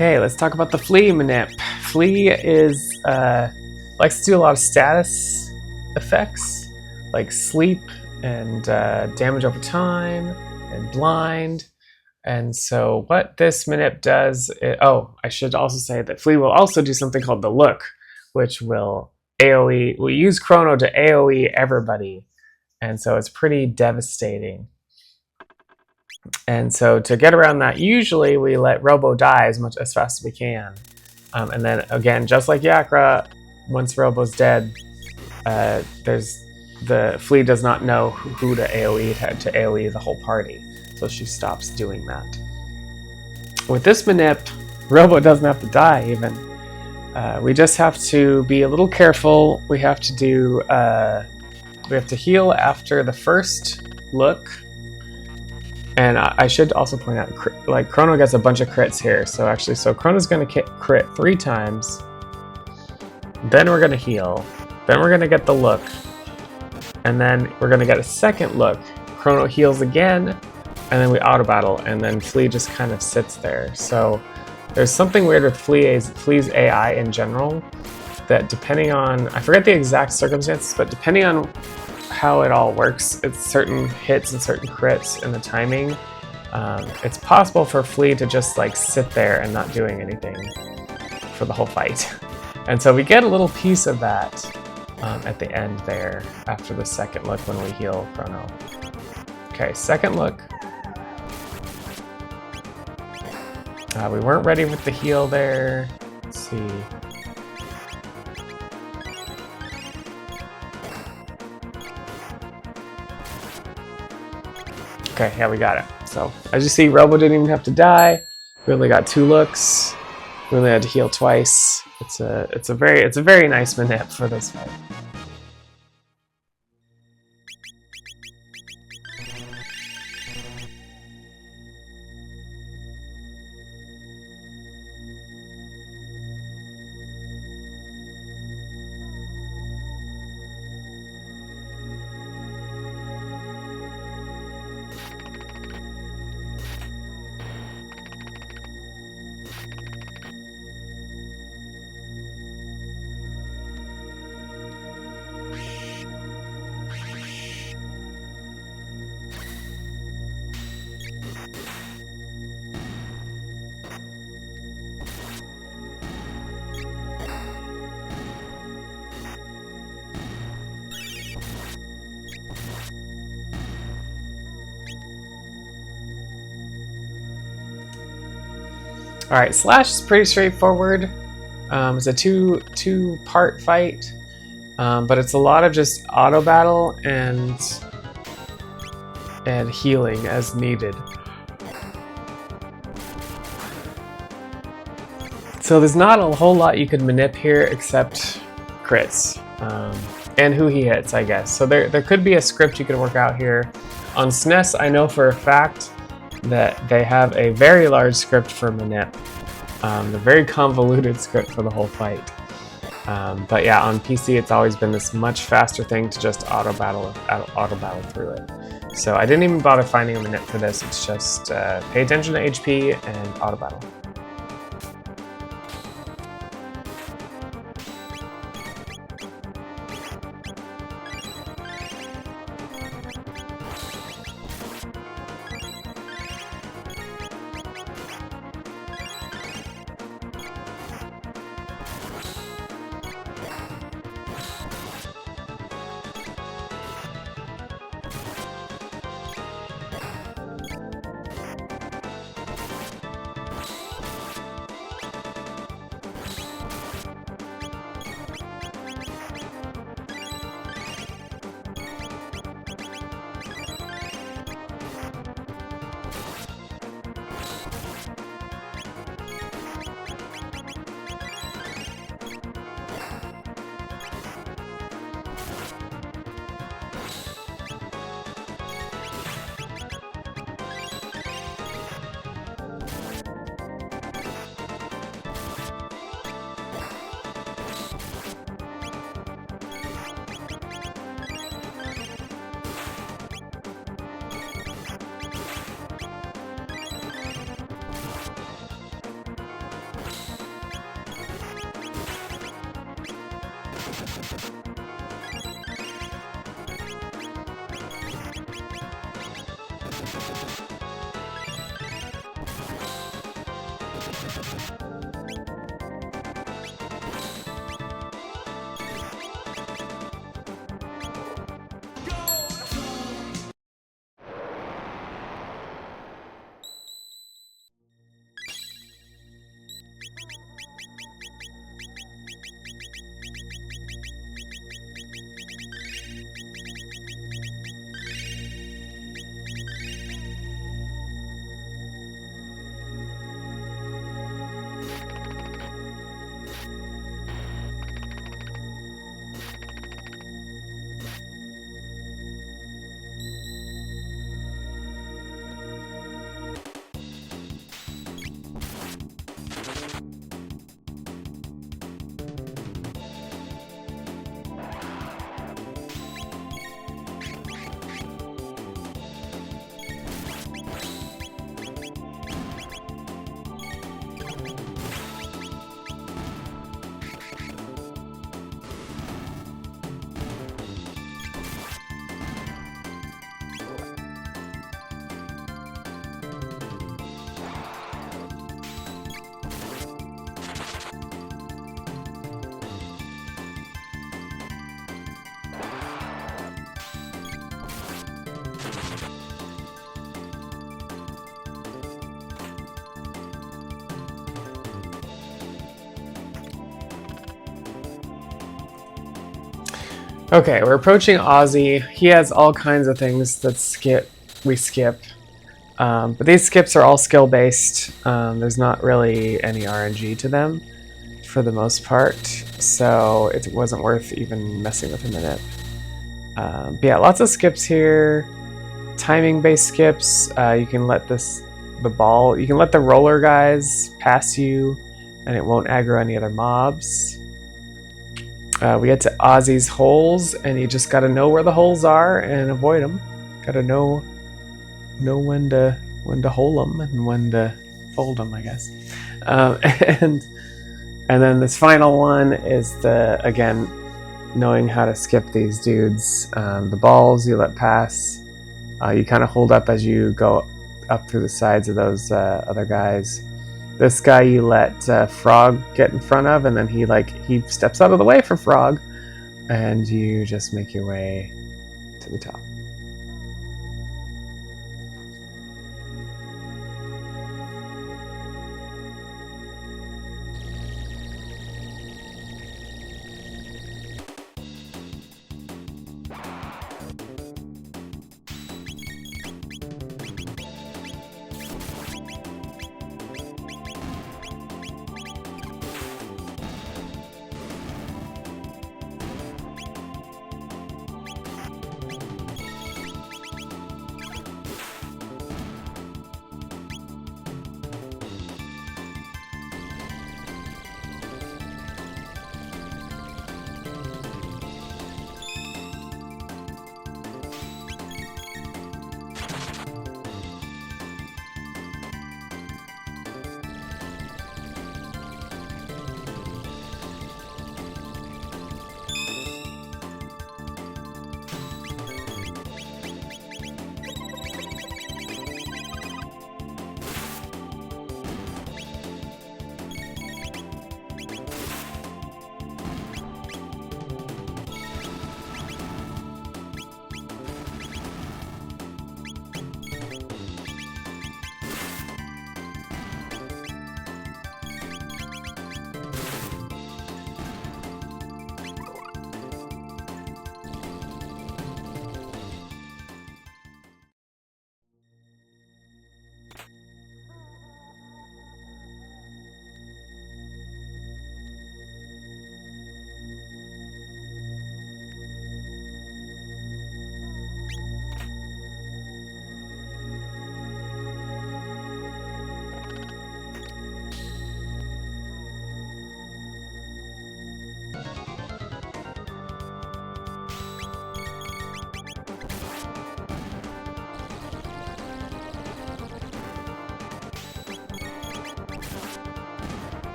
Okay, let's talk about the Flea Manip. Flea is likes to do a lot of status effects, like sleep and damage over time and blind. And so what this Manip does, I should also say that Flea will also do something called the Look, which will AoE, will use Chrono to AoE everybody. And so it's pretty devastating. And so to get around that, usually we let Robo die as fast as we can. And then again, just like Yakra, once Robo's dead, the Flea does not know who to AoE to AoE the whole party. So she stops doing that. With this Manip, Robo doesn't have to die even. We just have to be a little careful. We have to do we have to heal after the first look. And I should also point out, like, Chrono gets a bunch of crits here. So Chrono's going to crit 3 times. Then we're going to heal. Then we're going to get the look. And then we're going to get a second look. Chrono heals again. And then we auto battle. And then Flea just kind of sits there. So there's something weird with Flea's AI in general. That depending on, I forget the exact circumstances, but depending on how it all works, it's certain hits and certain crits and the timing. It's possible for Flea to just like sit there and not doing anything for the whole fight. And so we get a little piece of that at the end there after the second look when we heal Chrono. Okay, second look. We weren't ready with the heal there. Let's see. Okay, yeah, we got it. So, as you see, Robo didn't even have to die. We only got 2 looks. We only had to heal twice. It's a very nice Manip for this fight. Alright, Slash is pretty straightforward. It's a two-part fight, but it's a lot of just auto battle and healing as needed. So there's not a whole lot you could manip here except crits and who he hits, I guess. So there could be a script you could work out here. On SNES, I know for a fact that they have a very large script for Manip, a very convoluted script for the whole fight. But yeah, on PC it's always been this much faster thing to just auto battle through it. So I didn't even bother finding a Manip for this. It's just pay attention to HP and auto battle. Okay, we're approaching Ozzy. He has all kinds of things that we skip. But these skips are all skill based. There's not really any RNG to them for the most part, so it wasn't worth even messing with a minute. But yeah, lots of skips here. Timing based skips. You can let you can let the roller guys pass you, and it won't aggro any other mobs. We get to Ozzy's holes, and you just gotta know where the holes are and avoid them. Gotta know when to hole them and when to fold them, I guess. And then this final one is again knowing how to skip these dudes. The balls you let pass. You kind of hold up as you go up through the sides of those other guys. This guy you let Frog get in front of, and then he steps out of the way for Frog, and you just make your way to the top.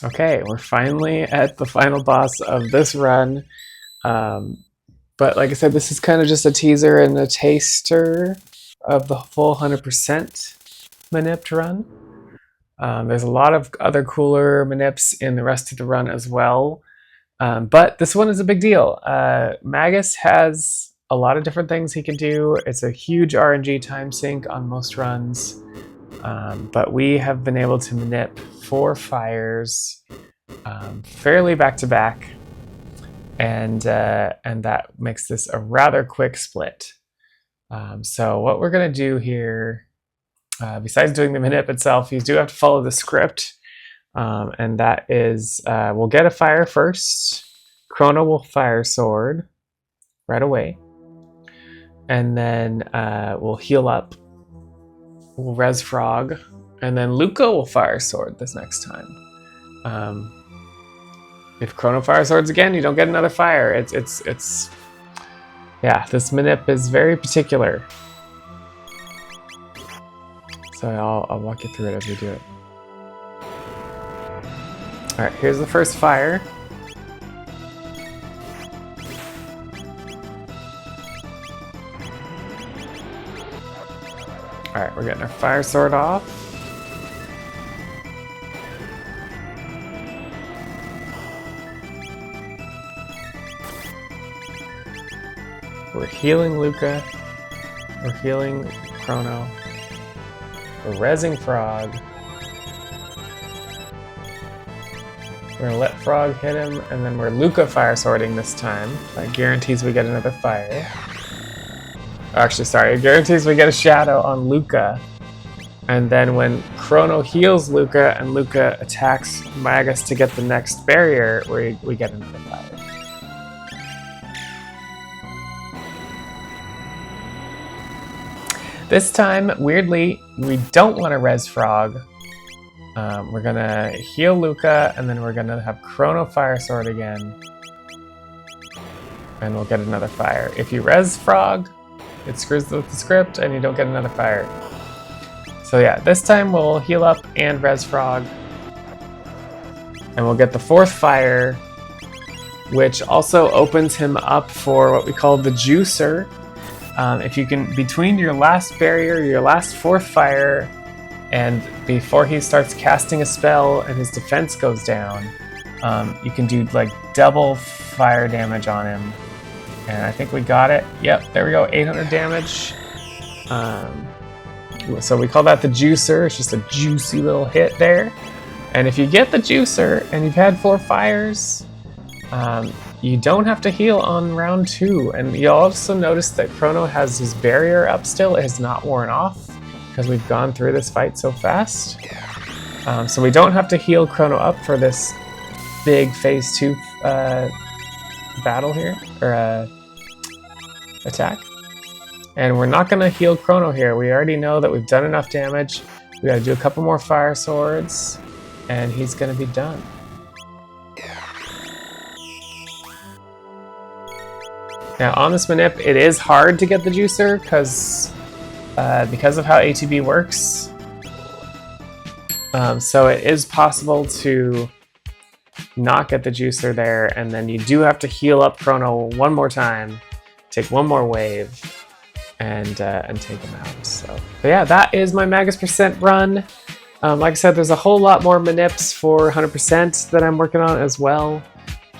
Okay, we're finally at the final boss of this run. But like I said, this is kind of just a teaser and a taster of the full 100% Manip run. There's a lot of other cooler Manips in the rest of the run as well. But this one is a big deal. Magus has a lot of different things he can do. It's a huge RNG time sink on most runs. But we have been able to Manip 4 fires fairly back to back, and that makes this a rather quick split. So what we're gonna do here, besides doing the Manip itself, you do have to follow the script, and that is we'll get a fire first. Chrono will fire sword right away, and then we'll heal up. We'll res Frog, and then Luca will fire sword this next time. If Chrono fire swords again, you don't get another fire. It's yeah, this Manip is very particular. So I'll walk you through it as we do it. Alright, here's the first fire. Alright, we're getting our fire sword off. We're healing Luca. We're healing Chrono. We're rezzing Frog. We're gonna let Frog hit him, and then we're Luca fire swording this time. That guarantees we get another fire. Actually, sorry, it guarantees we get a shadow on Luca. And then when Chrono heals Luca and Luca attacks Magus to get the next barrier, we get another fire. This time, weirdly, we don't want to res Frog. We're gonna heal Luca, and then we're gonna have Chrono Fire Sword again. And we'll get another fire. If you res Frog, it screws with the script, and you don't get another fire. So yeah, this time we'll heal up and res Frog. And we'll get the fourth fire, which also opens him up for what we call the Juicer. If you can, between your last barrier, your last fourth fire, and before he starts casting a spell and his defense goes down, you can do like double fire damage on him. And I think we got it. Yep, there we go, 800 damage. So we call that the Juicer. It's just a juicy little hit there. And if you get the Juicer and you've had 4 fires, you don't have to heal on round 2. And you'll also notice that Chrono has his barrier up still. It has not worn off because we've gone through this fight so fast. So we don't have to heal Chrono up for this big phase 2 battle here, or attack. And we're not going to heal Chrono here. We already know that we've done enough damage. We got to do a couple more fire swords, and he's going to be done. Now on this Manip, it is hard to get the Juicer because of how ATB works. So it is possible to not get the Juicer there, and then you do have to heal up Chrono one more time, take one more wave, and take him out. So, but yeah, that is my Magus % run. Like I said, there's a whole lot more Manips for 100% that I'm working on as well.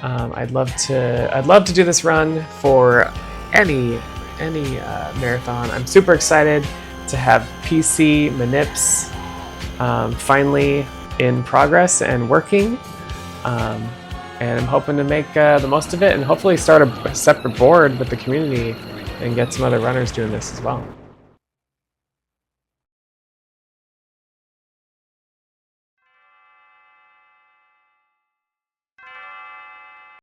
I'd love to do this run for any marathon. I'm super excited to have PC Manips finally in progress and working. And I'm hoping to make the most of it and hopefully start a separate board with the community and get some other runners doing this as well.